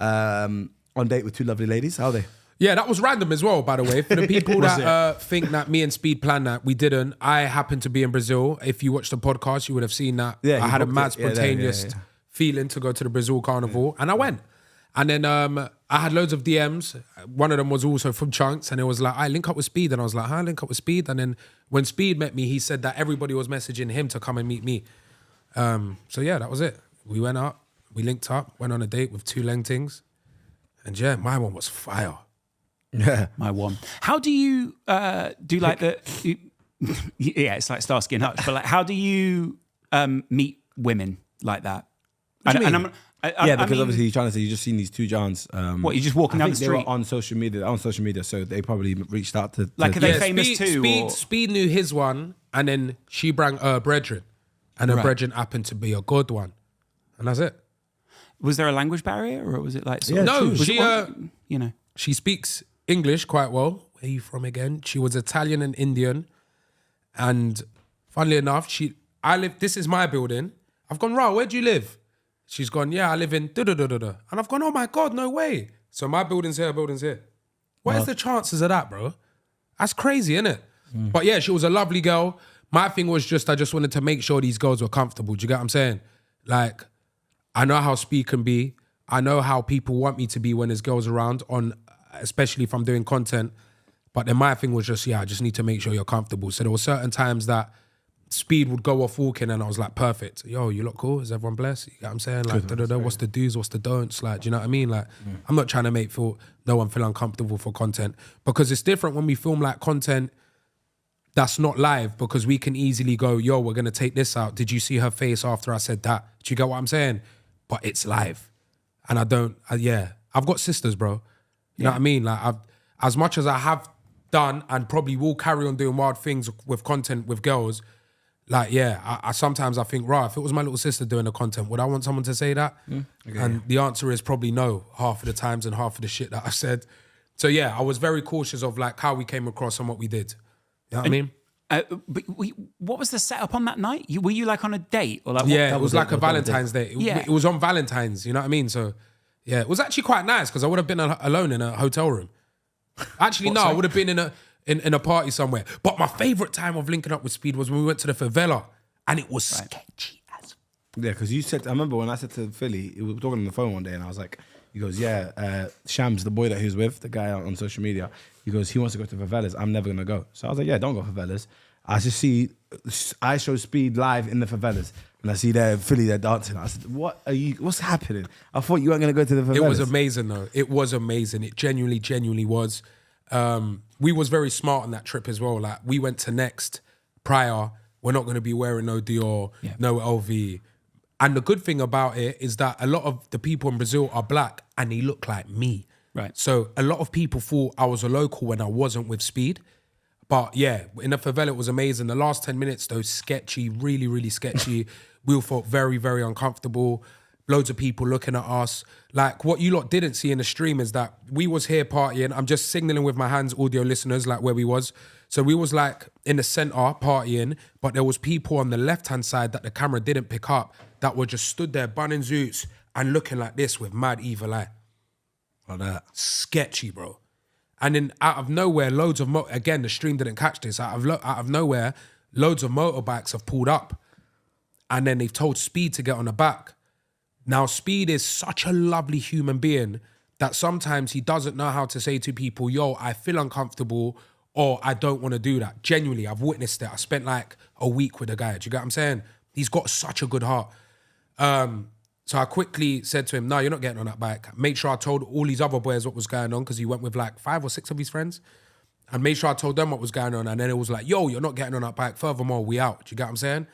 Yeah. On date with 2 lovely ladies. How are they? Yeah, that was random as well, by the way. For the people that think that me and Speed planned that, we didn't. I happened to be in Brazil. If you watched the podcast, you would have seen that. Yeah, I you had a booked mad it. Yeah, spontaneous yeah. feeling to go to the Brazil Carnival, and I went. And then I had loads of DMs. One of them was also from Chunkz, and it was like, I link up with Speed. And I was like, hi, link up with Speed. And then when Speed met me, he said that everybody was messaging him to come and meet me. So yeah, that was it. We went up, we linked up, went on a date with 2 Lengtings. And yeah, my one was fire. Yeah. My one. How do you do like the? Yeah, it's like Starsky and Hutch. But like, how do you meet women like that? What do you mean? Yeah, because I mean, obviously you're trying to say you just seen these 2 Johns. what, you're just walking I down think the they were street? on social media, so they probably reached out to Like, are they Yeah, famous too, or- Speed knew his one, and then she brought her brethren. And her Right. brethren happened to be a good one. And that's it. Was there a language barrier, or was it like sort Yeah, of, No, was she, it one, you know? she speaks English quite well. Where are you from again? She was Italian and Indian. And funnily enough, this is my building. I've gone, Ra, where do you live? She's gone, yeah, I live in da-da-da-da-da. And I've gone, oh my God, no way. So my building's here, building's here. What is the chances of that, bro? That's crazy, isn't it? But yeah, she was a lovely girl. My thing was I just wanted to make sure these girls were comfortable. Do you get what I'm saying? Like, I know how Speed can be. I know how people want me to be when there's girls around, especially if I'm doing content. But then my thing was I just need to make sure you're comfortable. So there were certain times that Speed would go off walking and I was like, perfect. Yo, you look cool. Is everyone blessed? You get what I'm saying? Like, what's the do's, what's the don'ts? Like, do you know what I mean? Like, I'm not trying to make no one feel uncomfortable for content, because it's different when we film like content that's not live, because we can easily go, yo, we're going to take this out. Did you see her face after I said that? Do you get what I'm saying? But it's live. And I've got sisters, bro. You know what I mean? Like, as much as I have done and probably will carry on doing wild things with content with girls, like, I sometimes I think, right, if it was my little sister doing the content, would I want someone to say that? And the answer is probably no, half of the times and half of the shit that I've said. So I was very cautious of like how we came across and what we did. You know what I mean? But what was the setup on that night? Were you like on a date? Or like, It was like a Valentine's Day. It was on Valentine's, you know what I mean? So it was actually quite nice, because I would have been alone in a hotel room. Actually, I would have been in a party somewhere. But my favourite time of linking up with Speed was when we went to the favela, and it was sketchy as. Yeah, because I remember when I said to Philly, we were talking on the phone one day, and I was like, he goes, Shams, the boy that he was with, the guy on social media, he goes, he wants to go to favelas. I'm never gonna go. So I was like, don't go favelas. I show Speed live in the favelas, and I see Philly there dancing. I said, what's happening? I thought you weren't gonna go to the favelas. It was amazing though. It was amazing. It genuinely was. We was very smart on that trip as well. Like, we went to Next prior. We're not going to be wearing no Dior, no LV. And the good thing about it is that a lot of the people in Brazil are black and they look like me. Right. So a lot of people thought I was a local when I wasn't with Speed. But in the favela, it was amazing. The last 10 minutes, though, sketchy, really, really sketchy. We all felt very, very uncomfortable. Loads of people looking at us. Like, what you lot didn't see in the stream is that we was here partying. I'm just signaling with my hands, audio listeners, like where we was. So we was like in the center partying, but there was people on the left-hand side that the camera didn't pick up that were just stood there, bunning zoots and looking like this with mad evil eye. Like that. Sketchy, bro. And then out of nowhere, again, the stream didn't catch this. Out of nowhere, loads of motorbikes have pulled up. And then they've told Speed to get on the back. Now, Speed is such a lovely human being that sometimes he doesn't know how to say to people, yo, I feel uncomfortable, or I don't want to do that. Genuinely, I've witnessed it. I spent like a week with the guy. Do you get what I'm saying? He's got such a good heart. So I quickly said to him, no, you're not getting on that bike. Made sure I told all these other boys what was going on, because he went with like 5 or 6 of his friends. And made sure I told them what was going on. And then it was like, yo, you're not getting on that bike. Furthermore, we out. Do you get what I'm saying?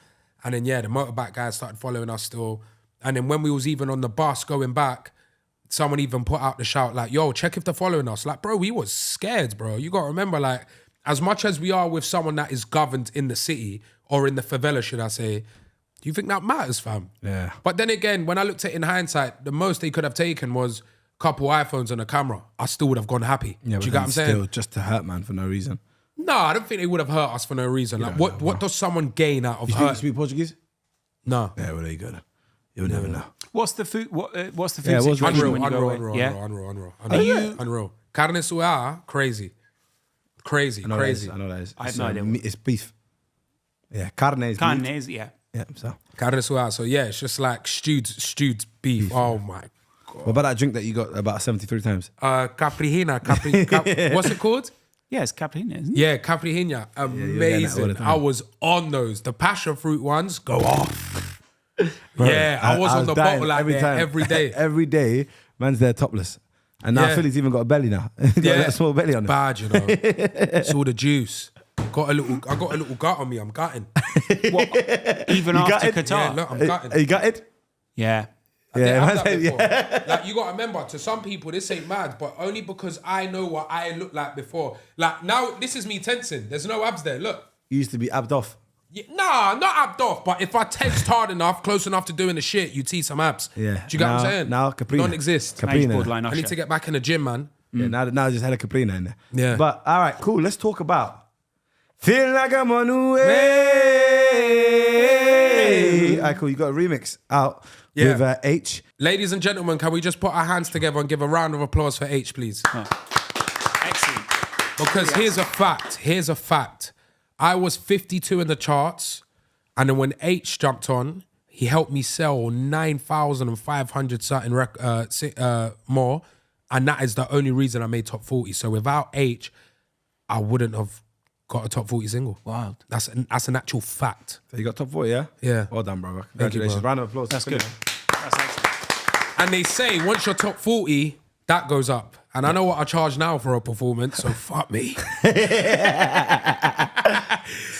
And then, the motorbike guys started following us still. And then when we was even on the bus going back, someone even put out the shout like, yo, check if they're following us. Like, bro, we was scared, bro. You got to remember, like, as much as we are with someone that is governed in the city, or in the favela, should I say, do you think that matters, fam? Yeah. But then again, when I looked at it in hindsight, the most they could have taken was a couple iPhones and a camera. I still would have gone happy. Yeah, do you get what I'm saying? Still, just to hurt man for no reason. No, I don't think they would have hurt us for no reason. Like, what does someone gain out of hurt? You speak Portuguese? No. Yeah, well, there you go. You'll never know. What's the food? What's the food Yeah, what's situation Unreal, when you go unreal, away? unreal. Are you? Unreal. Carne suave, crazy. Crazy. I know that is. I have no idea. It's beef. Yeah, carne is Carne meat. is, yeah. Yeah, so. Carne suave. So it's just like stewed beef. Oh my God. What about that drink that you got about 73 times? Caprihina. What's it called? Yeah, it's Caprina, isn't it? Yeah, Caprihina. Amazing. the I was on those. The passion fruit ones go off. Bro, I was on the dying bottle like that every day. Every day, man's there topless. And now Philly's even got a belly now. Got a small belly on it. Bad, you know. It's all the juice. I got a little gut on me. I'm gutting. Even You after gutted? Qatar. Yeah, look, I'm gutting. Are you gutted? Yeah. Yeah, man said, Like, you gotta remember, to some people this ain't mad, but only because I know what I looked like before. Like, now this is me tensing. There's no abs there. Look. You used to be abbed off. Yeah, nah, not abd off, but if I text hard enough, close enough to doing the shit, you see some abs. Yeah. Do you get what I'm saying? Now, Caprina. Don't exist. Now he's Caprina. borderline I need Usher. to get back in the gym, man. Yeah, now I just had a Caprina in there. Yeah. But all right, cool. Let's talk about Feel Like I'm on the way. All right, cool. You got a remix out with H. Ladies and gentlemen, can we just put our hands together and give a round of applause for H, please? Excellent. Because here's a fact. I was 52 in the charts, and then when H jumped on, he helped me sell 9,500 something more, and that is the only reason I made top 40. So without H, I wouldn't have got a top 40 single. Wild. That's an actual fact. So you got top 40, yeah? Yeah. Well done, brother. Thank you, Congratulations. bro. Round of applause. That's good. That's excellent. And they say once you're top 40, that goes up. And I know what I charge now for a performance, so fuck me.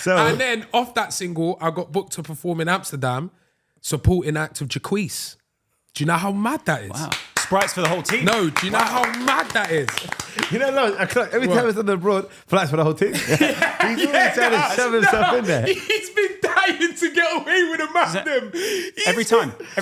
So, And then off that single, I got booked to perform in Amsterdam, supporting act of Jaquise. Do you know how mad that is? Wow. Sprites for the whole team. No, do you know how mad that is? you know, no, every time it's on the road, flights for the whole team. He's always trying to shove himself in there. He's been dying to get away with a magnum. Every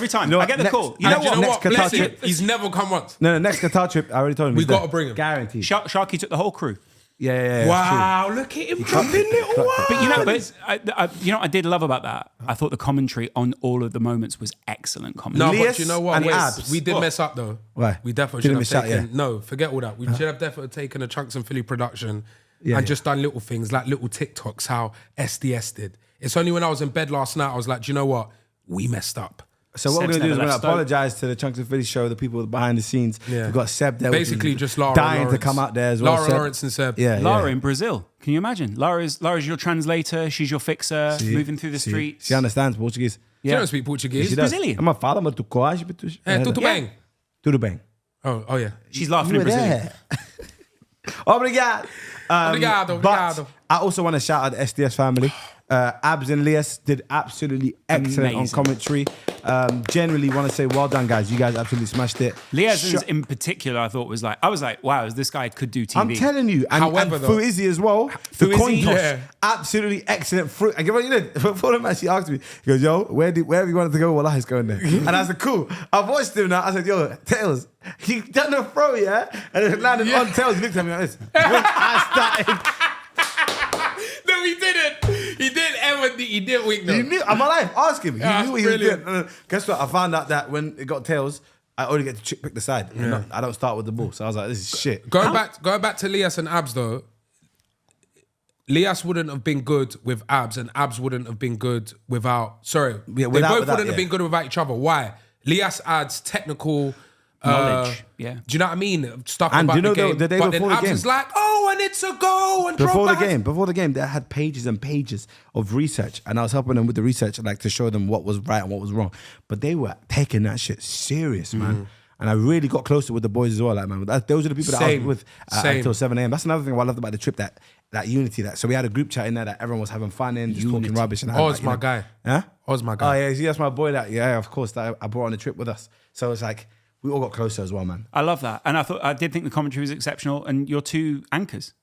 time. No, I get the next- call. You and know do you what? know what? Next Listen, Qatar trip. he's never come once. No, next Qatar trip, I already told him. We he's gotta there. bring him. Guaranteed. Sharky took the whole crew. Yeah. Wow, look at him dropping little words. But you know, I did love about that. I thought the commentary on all of the moments was excellent commentary. No, Lias but you know what? and Wait, Abs. we did mess up though. Why? We definitely Didn't should have miss out, taken. No, forget all that. We should have definitely taken a Chunkz and Philly production Yeah, and just done little things like little TikToks. How SDS did. It's only when I was in bed last night I was like, do you know what? We messed up. So what we're Seb's going to do is never we're going left to apologise to the Chunkz and Philly show, the people behind the scenes. Yeah. We've got Seb there. Basically, which is just Lara dying Lawrence. to come out there as well. Lara Seb. Lawrence and Seb. Yeah, Lara yeah. in Brazil. Can you imagine? Lara's your translator. She's your fixer. Moving through the streets. She understands Portuguese. She don't speak Portuguese. She does. Brazilian. Ela fala, mas tu corre, mas tu... Tudo bem. Tudo bem. Oh yeah. She's laughing You in were Brazilian. there. Obrigado. Obrigado. But I also want to shout out the SDS family. Abs and Lias did absolutely excellent Amazing. on commentary. Generally want to say well done, guys. You guys absolutely smashed it. Liaz's in particular, I was like, wow, this guy could do TV. I'm telling you. And, However, and though- Fuizzi as well. The coin Fuizzi, toss. yeah. Absolutely excellent. I give what you did. Before the match, he asked me, he goes, yo, wherever you wanted to go, well, he's going there. And I said, cool. I watched him now. I said, yo, Tails, he done the throw, yeah? And it landed on Tails. He looked at me like this. When I started... No, he didn't. He didn't wink He though. knew, I'm alive. Ask him. He Yeah, knew what he was brilliant. doing. Guess what? I found out that when it got tails, I only get to pick the side. I don't start with the ball. So I was like, this is shit. Going back to Lias and Abs though. Lias wouldn't have been good with Abs, and Abs wouldn't have been good without. Sorry, they both wouldn't have been good without each other. Why? Lias adds technical Knowledge, yeah. Do you know what I mean? Stuff And about do you know the game. the day but before then the Abs game? is like, oh, and it's a goal. And Before Drogba the game, they had pages and pages of research, and I was helping them with the research, like to show them what was right and what was wrong. But they were taking that shit serious, man. And I really got closer with the boys as well, like man. Those are the people that I Same. was with Same. until 7 a.m. That's another thing I loved about the trip, that unity. So we had a group chat in there that everyone was having fun in, just talking rubbish. And Oz, my guy. Huh? Oz, my Oh guy. yeah, see, that's my boy. That of course, that I brought on the trip with us. So it's like we all got closer as well, man. I love that. And I did think the commentary was exceptional. And your two anchors.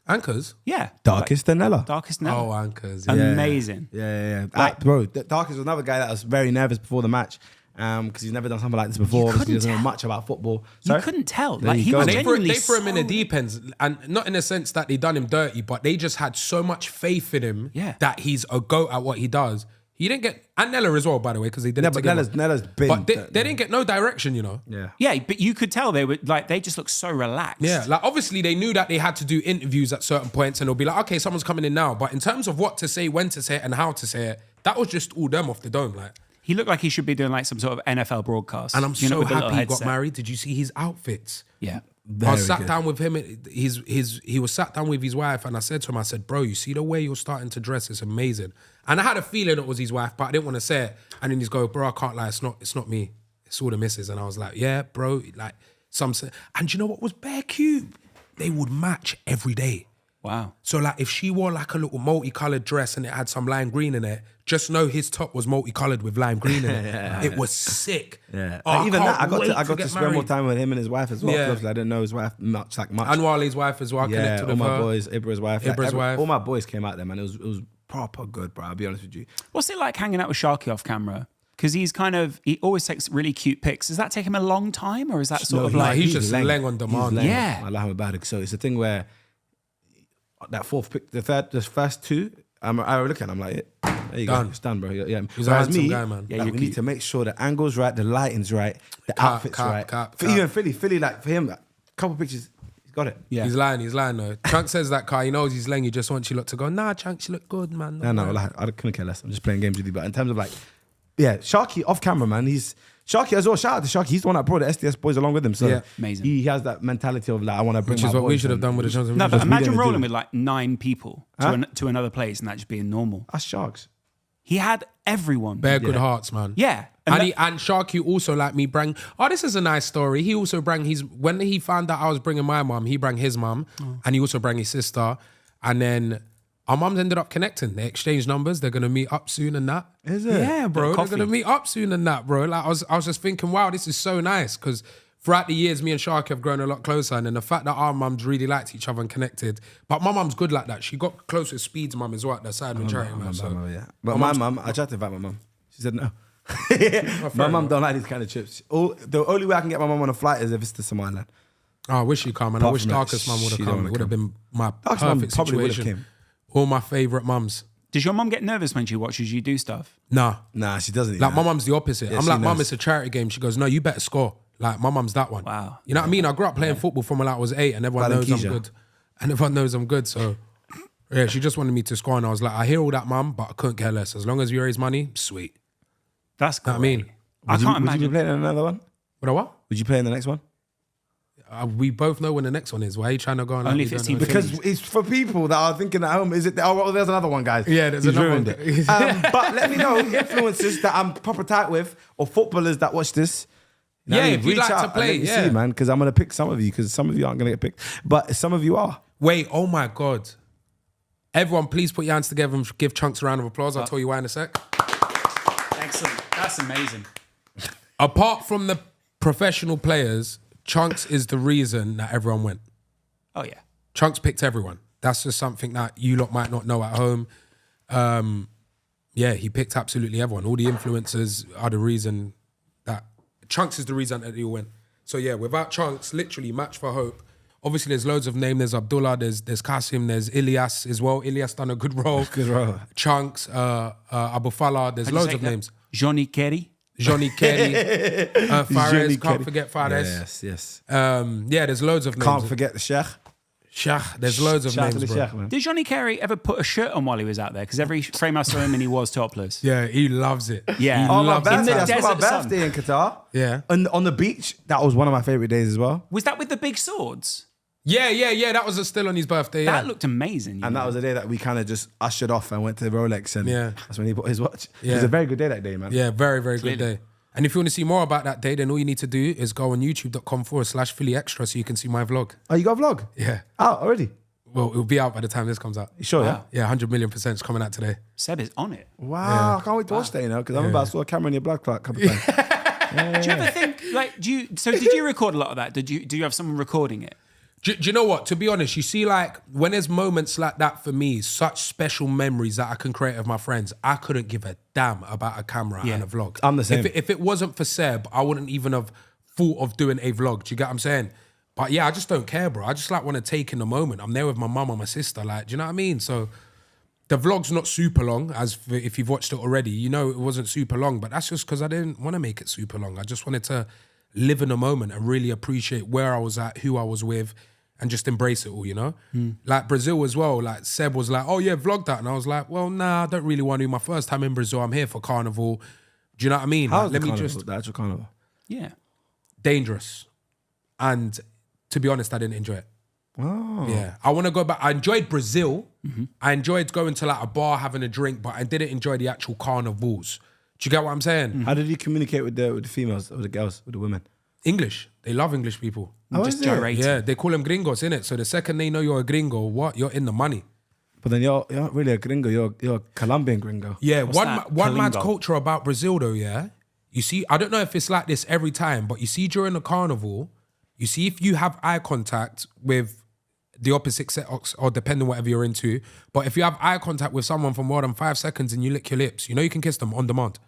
Anchors? Yeah. Darkest than Ella. Darkest now. Oh, anchors. Yeah. Amazing. Yeah. Like- Bro, Darkest was another guy that was very nervous before the match because he's never done something like this before. Obviously, he doesn't know tell. much about football. You Sorry? couldn't tell. There Like you he go. was They genuinely They threw him in the so- deep end, and not in the sense that they done him dirty, but they just had so much faith in him Yeah. that he's a goat at what he does. He didn't get, and Nella as well, by the way, because they did Yeah, it but together. Nella's been. But they didn't get no direction, you know. Yeah. Yeah, but you could tell they were like they just looked so relaxed. Yeah, like obviously they knew that they had to do interviews at certain points, and they'll be like, okay, someone's coming in now. But in terms of what to say, when to say it, and how to say it, that was just all them off the dome, like. He looked like he should be doing like some sort of NFL broadcast. And I'm you know, so with the little happy he got headset. married. Did you see his outfits? Yeah. I was sat good. down with him. He was sat down with his wife, and I said to him, I said, bro, you see the way you're starting to dress? It's amazing. And I had a feeling it was his wife, but I didn't want to say it. And then he's go, bro, I can't lie. It's not me. It's all the missus. And I was like, yeah, bro. Like and you know what was bare cute? They would match every day. Wow. So like if she wore like a little multicolored dress and it had some lime green in it, just know his top was multicolored with lime green in it. It was sick. Yeah. Oh, Even that, I got to get spend more married. time with him and his wife as well. Yeah. Obviously, I didn't know his wife much. And Wale's wife as well. Yeah, Connected all with my her. boys, Ibra's wife. Ibra's wife. All my boys came out there, man. It was proper good, bro. I'll be honest with you. What's it like hanging out with Sharky off camera? Because he always takes really cute pics. Does that take him a long time, or is that sort of like he's just laying on demand? Yeah. I like him about it. So it's a thing where that fourth pic, the first two, I look at him, I'm like, there you go, it's done, bro. Yeah. He's a handsome guy, man. Yeah, we need to make sure the angle's right, the lighting's right, the outfit's right. For even Philly, like for him, like, a couple pictures, he's got it. Yeah. He's lying though. Chunkz says that car, he knows he's laying, he just wants you lot to go, nah, Chunkz, you look good, man. No, like, I couldn't care less. I'm just playing games with you. But in terms of like, yeah, Sharky off camera, man, Sharky as well. Shout out to Sharky. He's the one that brought the SDS boys along with him. So yeah. Amazing. He has that mentality of like, I want to bring Which is what we should have done with the Chunkz. No, but imagine rolling with like 9 people to another place and that just being normal. That's Sharks. He had everyone. Bare good hearts, man. Yeah. And Sharky also like me bring, this is a nice story. He also bring when he found out I was bringing my mum, he bring his mum and he also bring his sister. And then our mums ended up connecting. They exchanged numbers. They're going to meet up soon and that. Is it? Yeah, bro. They're going to meet up soon and that, bro. Like I was just thinking, wow, this is so nice because throughout the years, me and Sharky have grown a lot closer. And then the fact that our mums really liked each other and connected. But my mum's good like that. She got close with Speed's mum as well at the side when charity, man. Yeah. But my mum, I tried to invite my mum. She said no. My mum don't like these kind of trips. The only way I can get my mum on a flight is if it's to Somaliland. Oh, I wish she'd come. And I wish Darkest mum would have come. It would have been my perfect situation. All my favourite mums. Does your mum get nervous when she watches you do stuff? Nah, she doesn't. Like my mum's the opposite. Yeah, I'm like, knows. mum, it's a charity game. She goes, no, you better score. Like my mum's that one. Wow. You know what I mean? I grew up playing football from when I was 8 and everyone knows I'm good. And everyone knows I'm good. So yeah, she just wanted me to score and I was like, I hear all that, mum, but I couldn't care less. As long as you raise money, sweet. That's great. Know what I mean? I can't imagine. Would you play in another one? What? Would you play in the next one? We both know when the next one is. Why are you trying to go on? Only if it's team Because it's for people that are thinking at home. Is it? Oh, well, there's another one, guys. Yeah, there's He's another ruined one. it. But let me know influencers that I'm proper tight with or footballers that watch this. You know Yeah, what I mean? if you'd Reach like out to and play, let me yeah. see, man, because I'm gonna pick some of you because some of you aren't gonna get picked, but some of you are. Wait, oh my God. Everyone, please put your hands together and give Chunkz a round of applause. I'll tell you why in a sec. Excellent. That's amazing. Apart from the professional players, Chunkz is the reason that everyone went. Oh, yeah. Chunkz picked everyone. That's just something that you lot might not know at home. Yeah, he picked absolutely everyone. All the influencers are the reason that... Chunkz is the reason that they all went. So yeah, without Chunkz, literally match for hope. Obviously, there's loads of names. There's Abdullah, there's Qasim, there's Ilyas as well. Ilyas done a good role. Good role. Chunkz, Abu Falah, there's loads of names. Johnny Kerry. Johnny Kerry, Fares, can't forget Fares. Yes. Yeah, there's loads of names. Can't forget the Sheikh. Sheikh, there's loads of Shout out to names, the bro. Sheikh, man. Did Johnny Kerry ever put a shirt on while he was out there? Because every frame I saw him in, he was topless. Yeah, he loves it. Yeah. He Oh, my loves it. birthday. In the That's my desert sun. birthday in Qatar. Yeah. And on the beach, that was one of my favorite days as well. Was that with the big swords? Yeah. That was still on his birthday. Yeah. That looked amazing. And that was the day that we kind of just ushered off and went to Rolex, and Yeah. that's when he bought his watch. It Yeah. was a very good day that day, man. Yeah, very, very good Clearly. day. And if you want to see more about that day, then all you need to do is go on youtube.com/Philly Extra so you can see my vlog. Oh, you got a vlog? Yeah. Out already? Well, it'll be out by the time this comes out. You sure, Wow. Yeah, 100 million % is coming out today. Seb is on it. yeah? Wow, I can't wait to watch that, you know, because I'm about to saw a camera in your blood clot a couple of times. Do you ever think, like, did you record a lot of that? Do you have someone recording it? Do you know what? To be honest, you see, like, when there's moments like that for me, such special memories that I can create with my friends, I couldn't give a damn about a camera Yeah. and a vlog. I'm the same. If it wasn't for Seb, I wouldn't even have thought of doing a vlog. Do you get what I'm saying? But yeah, I just don't care, bro. I just like want to take in the moment. I'm there with my mum and my sister. Like, do you know what I mean? So the vlog's not super long, if you've watched it already. You know it wasn't super long, but that's just because I didn't want to make it super long. I just wanted to live in the moment and really appreciate where I was at, who I was with, and just embrace it all, you know? Like Brazil as well, like Seb was like, oh yeah, vlog that. And I was like, well, nah, I don't really want to. My first time in Brazil, I'm here for Carnival. Do you know what I mean? How's Like, the carnival, the actual carnival? Yeah. dangerous. And to be honest, I didn't enjoy it. Oh. Yeah. I want to go back. I enjoyed Brazil. I enjoyed going to like a bar, having a drink, but I didn't enjoy the actual carnivals. Do you get what I'm saying? How did you communicate with the females, or the girls, with the women? English. They love English people. Oh, Just is it? gyrate. Yeah, they call them gringos, innit? So the second they know you're a gringo, what? You're in the money. But then you're not really a gringo, you're a Colombian gringo. Yeah, What's that? one mad Kalingo. culture about Brazil though, yeah? You see, I don't know if it's like this every time, but you see during the carnival, you see if you have eye contact with the opposite sex or depending whatever you're into. But if you have eye contact with someone for more than 5 seconds and you lick your lips, you know you can kiss them on demand.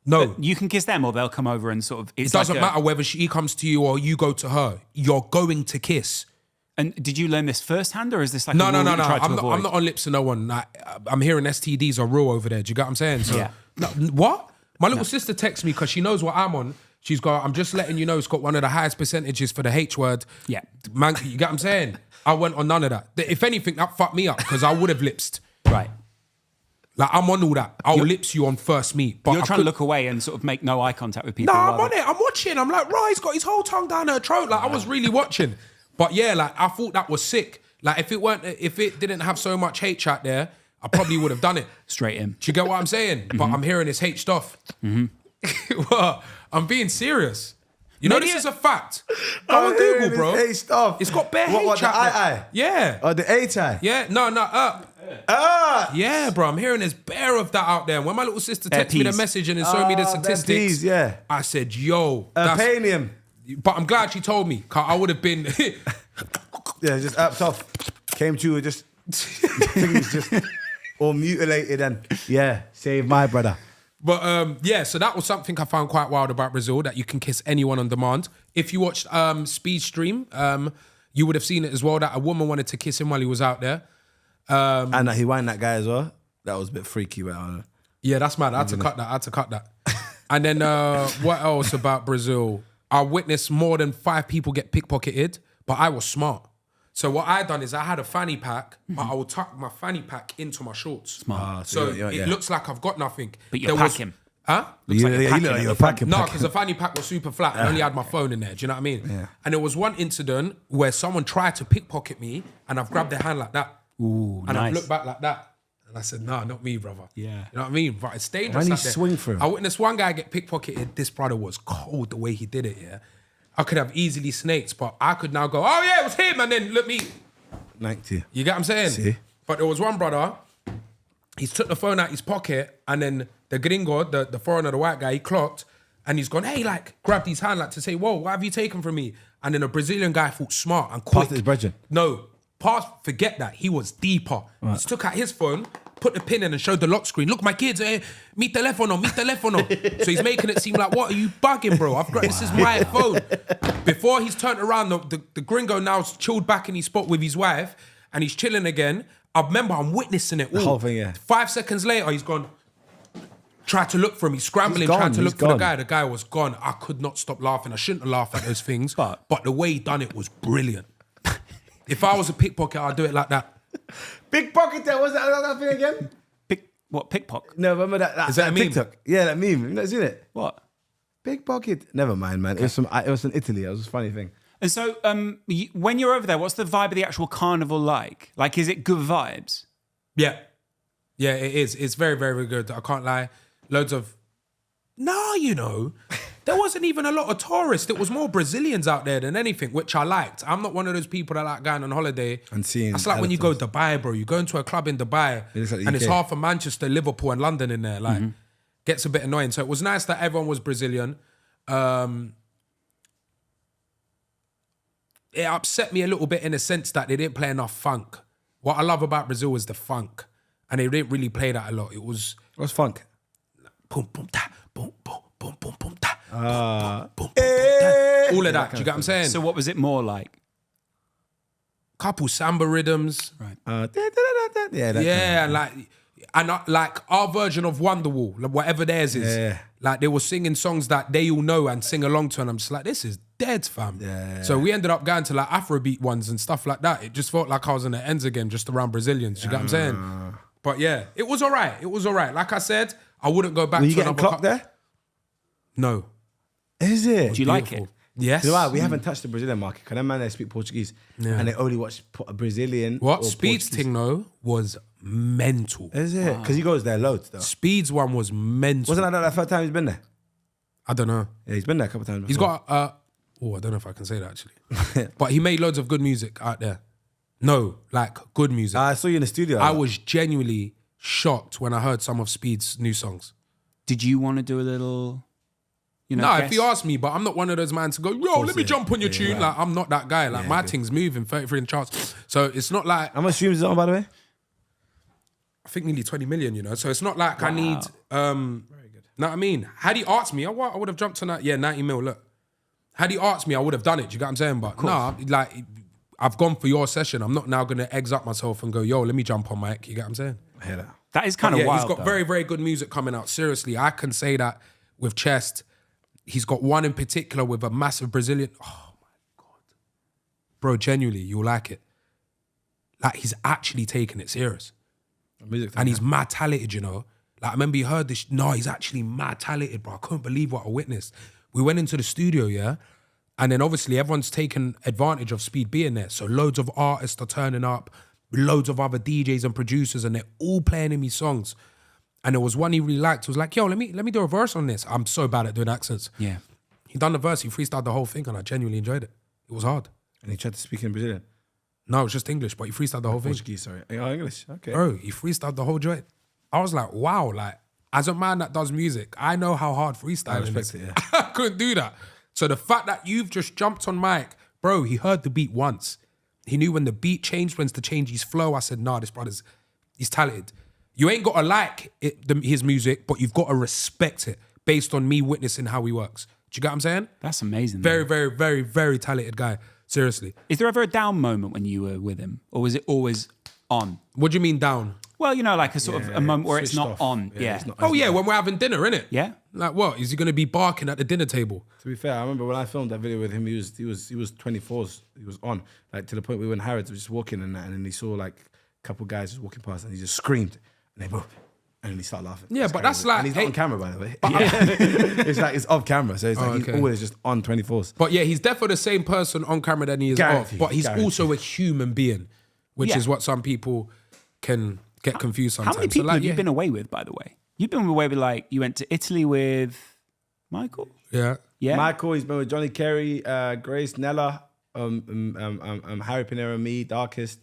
No. But you can kiss them or they'll come over and sort of... It doesn't matter whether she comes to you or you go to her. You're going to kiss. And did you learn this firsthand, or is this like No. a rule that you tried to I'm avoid? not on lips to no one. Like, I'm hearing STDs are real over there. Do you get what I'm saying? So, Yeah. No, what? My little sister texts me because she knows what I'm on. She's got, I'm just letting you know it's got one of the highest percentages for the H word. Yeah. Man, you get what I'm saying? I went on none of that. If anything, that fucked me up because I would have lipsed. Right. Like, I'm on all that. I'll lips you on first meet. But You're trying to look away and sort of make no eye contact with people. No, I'm rather- on it. I'm watching. I'm like, right, he's got his whole tongue down her throat. Like, I was really watching. But yeah, like, I thought that was sick. Like, if it didn't have so much H out there, I probably would have done it. Straight in. Do you get what I'm saying? But I'm hearing this H stuff. Well, I'm being serious. You know, this is a fact. Go on Google, bro. H stuff. It's got bare What, H the out there. I? Yeah. Oh, the H-I? Yeah, no. Yeah, bro, I'm hearing there's bare of that out there. When my little sister texted me the peas. message and showed me the statistics, peas, yeah. I said, yo. that's- Panium. But I'm glad she told me, because I would have been... Yeah, just up off. Came to it, just things just all mutilated and yeah, save my brother. But yeah, so that was something I found quite wild about Brazil, that you can kiss anyone on demand. If you watched Speed Stream, you would have seen it as well, that a woman wanted to kiss him while he was out there. And he whined that guy as well. That was a bit freaky. But Yeah, that's mad. I had to cut that. And then what else about Brazil? I witnessed more than 5 people get pickpocketed, but I was smart. So what I done is I had a fanny pack, but I would tuck my fanny pack into my shorts. Smart. So it looks like I've got nothing. But you're packing. Huh? Looks like you're packing you're in packing. No, because the fanny pack was super flat. I only had my phone in there. Do you know what I mean? Yeah. And there was one incident where someone tried to pickpocket me, and I've grabbed their hand like that. Ooh, And I've nice. looked back like that. And I said, nah, not me, brother. Yeah. You know what I mean? But it's dangerous. Why didn't out he there. swing for him? I witnessed one guy get pickpocketed. This brother was cold the way he did it, yeah. I could have easily snakes, but I could now go, oh yeah, it was him. And then look me. 90. You get what I'm saying? See? But there was one brother, he's took the phone out his pocket, and then the gringo, the foreigner, the white guy, he clocked, and he's gone, hey, like, grabbed his hand, like, to say, whoa, what have you taken from me? And then a Brazilian guy thought smart and quick. Passed his brethren. No, forget that. He was deeper. He took out his phone, put the pin in and showed the lock screen. Look, my kids, mi telefono. So he's making it seem like, what are you bugging, bro? This is my phone. Before he's turned around, the gringo now's chilled back in his spot with his wife, and he's chilling again. I remember I'm witnessing it all. The whole thing, yeah. 5 seconds later, he's gone. Tried to look for him. He's scrambling, He's gone, trying to he's look for the gone. guy. The guy was gone. I could not stop laughing. I shouldn't have laughed at those things. But the way he done it was brilliant. If I was a pickpocket, I'd do it like that. Pickpocket, was that thing again? Pickpocket? No, remember that Is that a meme? TikTok? Yeah, that meme. You've not seen it? What? Pickpocket. Never mind, man. It was from Italy. It was a funny thing. And so when you're over there, what's the vibe of the actual carnival like? Like, is it good vibes? Yeah. Yeah, it is. It's very, very good. I can't lie. Loads of... No, you know. There wasn't even a lot of tourists. It was more Brazilians out there than anything, which I liked. I'm not one of those people that like going on holiday. And seeing That's like when you go to Dubai, bro. You go into a club in Dubai It looks like the and it's UK. half of Manchester, Liverpool and London in there. Like, gets a bit annoying. So it was nice that everyone was Brazilian. It upset me a little bit in the sense that they didn't play enough funk. What I love about Brazil is the funk. And they didn't really play that a lot. It was What's funk? boom, boom, ta, boom, boom, boom, boom, boom, ta, boom, boom, boom, boom, ta. All of that. Do you get what I'm saying? So what was it more like? Couple samba rhythms. Right. Yeah, that Yeah, like our version of Wonderwall, like whatever theirs is. Yeah. Like they were singing songs that they all know and sing along to, and I'm just like, this is dead, fam. Yeah. So we ended up going to like Afrobeat ones and stuff like that. It just felt like I was in the ends again, just around Brazilians. You get what I'm saying? But yeah, it was all right. It was all right. Like I said, I wouldn't go back Were to you getting another clocked there? No. Is it? Do you like it? Beautiful. Yes. You know what? We haven't touched the Brazilian market. Because them man, they speak Portuguese. Yeah. And they only watch Brazilian. What? or Speed's Portuguese. thing though was mental. Is it? Because he goes there loads, though. Speed's one was mental. Wasn't that first time he's been there? I don't know. Yeah, he's been there a couple times. He's before. got I don't know if I can say that actually. But he made loads of good music out there. No, like good music. I saw you in the studio. I was genuinely shocked when I heard some of Speed's new songs. Did you want to do a little... You know, No, guess? if you ask me, but I'm not one of those man to go, yo, let me jump on your tune. Like, I'm not that guy. Like, my thing's moving 33 in the charts. So it's not like, How much streams is it on, by the way? I think nearly 20 million, you know? So it's not like I need, very good. Know what I mean? Had he asked me, I would have jumped on that. Yeah, 90 mil, look. Had he asked me, I would have done it. Do you get what I'm saying? But no, like, I've gone for your session. I'm not now going to eggs up myself and go, yo, let me jump on mic. You get what I'm saying? I hear that. That is kind of wild. He's got very, very good music coming out. Seriously, I can say that with Chest. He's got one in particular with a massive Brazilian. Oh my God. Bro, genuinely, you'll like it. Like, he's actually taking it serious. And he's mad talented, you know? Like, I remember you heard this. No, he's actually mad talented, bro. I couldn't believe what I witnessed. We went into the studio, yeah? And then obviously everyone's taken advantage of Speed being there. So loads of artists are turning up, loads of other DJs and producers, and they're all playing him his songs. And there was one he really liked. He was like, yo, let me do a verse on this. I'm so bad at doing accents. Yeah. He done the verse, he freestyled the whole thing, and I genuinely enjoyed it. It was hard. And he tried to speak in Brazilian? No, it was just English, but he freestyled the whole thing. Portuguese, sorry. Oh, English, okay. Bro, he freestyled the whole joint. I was like, wow, like, as a man that does music, I know how hard freestyling is. it, yeah. I couldn't do that. So the fact that you've just jumped on mic, bro, he heard the beat once. He knew when the beat changed, when to change his flow. I said, nah, this brother's, he's talented. You ain't got to like his music, but you've got to respect it based on me witnessing how he works. Do you get what I'm saying? That's amazing. Very, very, very, very talented guy. Seriously. Is there ever a down moment when you were with him? Or was it always on? What do you mean down? Well, you know, like a sort of a moment where it's not off. on. Yeah. It's not- Oh yeah, when we're having dinner, innit? Yeah. Like what? Is he gonna be barking at the dinner table? To be fair, I remember when I filmed that video with him, he was 24s. He was on, like, to the point where when Harrods was just walking and that, and then he saw like a couple guys just walking past, and he just screamed, and they both, and then he started laughing. Yeah, It's but kinda that's weird. like- and he's not hey- on camera, by the way. It's like it's off camera, so it's like okay. he's always just on 24s. But yeah, he's definitely the same person on camera than he is Guaranteed, off. But he's guaranteed. also a human being, which Yeah. is what some people can get confused sometimes. How many people So, like, have you been away with, by the way? You've been away with, like, you went to Italy with Michael? Yeah. Yeah. Michael, he's been with Johnny Kerry, Grace, Nella, Harry Pinero, me, Darkest,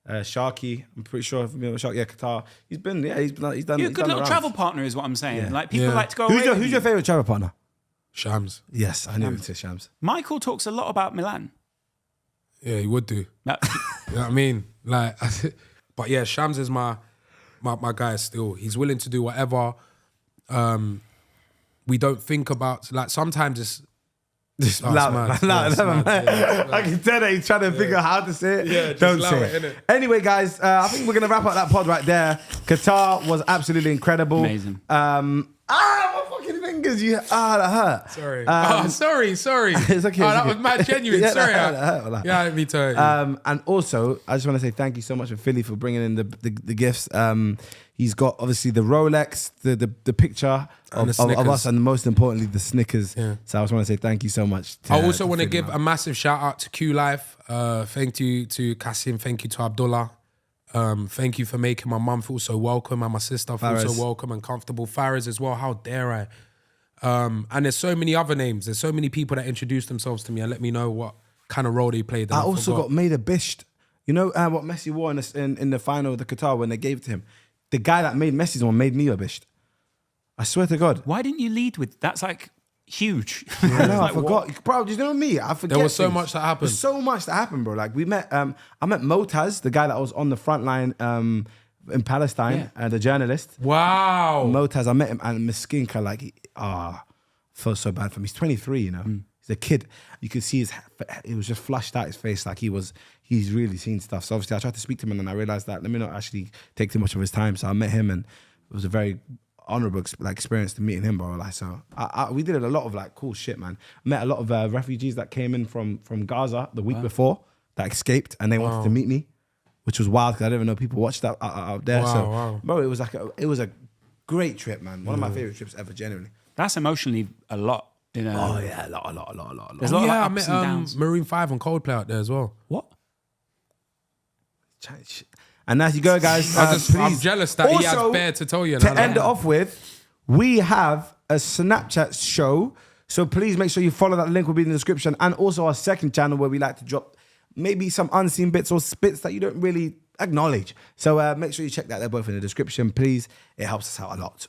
Sharky. I'm pretty sure if you know Sharky, Qatar. He's done. You're a he's good done little the rounds. travel partner is what I'm saying. Yeah. Like, people Yeah. like to go away with Who's you. your favorite travel partner? Shams. Yes, I knew it was Shams. Michael talks a lot about Milan. Yeah, he would do. That- You know what I mean? Like, but yeah, Shams is my guy still. He's willing to do whatever. We don't think about, like, sometimes it's Loud, mad. Yeah, it's mad. Yeah, I can tell that he's trying to figure out how to say it. Yeah, just Don't allow say it, it. innit? Anyway, guys, I think we're gonna wrap up that pod right there. Qatar was absolutely incredible. Amazing. My fucking fingers, that hurt. Sorry. Sorry. It's okay. Oh, it's that okay. was mad genuine. Yeah, Sorry. that hurt. Yeah, me too. And also, I just want to say thank you so much for Philly for bringing in the gifts. He's got obviously the Rolex, the picture And of the Snickers. us, and most importantly, the Snickers. Yeah. So I just want to say thank you so much. I also want to give a massive shout out to Q Life. Thank you to Kasim. Thank you to Abdullah. Thank you for making my mum feel so welcome and my sister feel Faraz. so welcome and comfortable. Faraz as well. How dare I? And there's so many other names. There's so many people that introduced themselves to me and let me know what kind of role they played. that I also forgot. got made a bisht. You know what Messi wore in the final of the Qatar when they gave it to him? The guy that made Messi's one made me a bisht. I swear to God. Why didn't you lead with that's like huge? I know, I Like, forgot. what? Bro, you know me? I forget There was so things. much that happened. There's so much that happened, bro. Like we met, I met Motaz, the guy that was on the front line in Palestine, the journalist. Wow. Motaz, I met him, and Miskinka, like, felt so bad for him. He's 23, you know. He's a kid. You could see it was just flushed out his face, like he's really seen stuff. So obviously I tried to speak to him, and then I realized that let me not actually take too much of his time. So I met him, and it was a very honorable experience to meeting him, bro. Like, so we did a lot of like cool shit, man. Met a lot of refugees that came in from Gaza the week before that escaped, and they wanted to meet me, which was wild because I didn't even know people watched that out there. Wow. Bro, it was a great trip, man. One of my favorite trips ever, genuinely. That's emotionally a lot. You know? Oh yeah, a lot. There's a lot of I ups met and downs. Maroon 5 and Coldplay out there as well. What? And as you go, guys, I'm please. jealous that he has Also, bare to tell you. To end it off with, we have a Snapchat show. So please make sure you follow that link will be in the description. And also our second channel where we like to drop maybe some unseen bits or spits that you don't really acknowledge. So make sure you check that. They're both in the description, please. It helps us out a lot.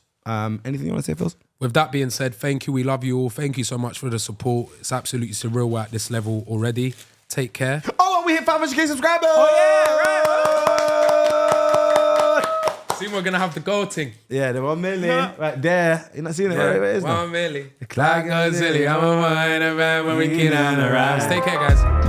Anything you want to say, Phils? with that being said, thank you. We love you all. Thank you so much for the support. It's absolutely surreal we're at this level already. Take care. Oh, and we hit 500k subscribers. Oh yeah, right. Soon we're gonna have the goal thing. Yeah, the 1 million right there. You're not seeing it? Where it is now? 1 million. The clock goes silly. I'm a wine man when we get on the rise. Take care, guys.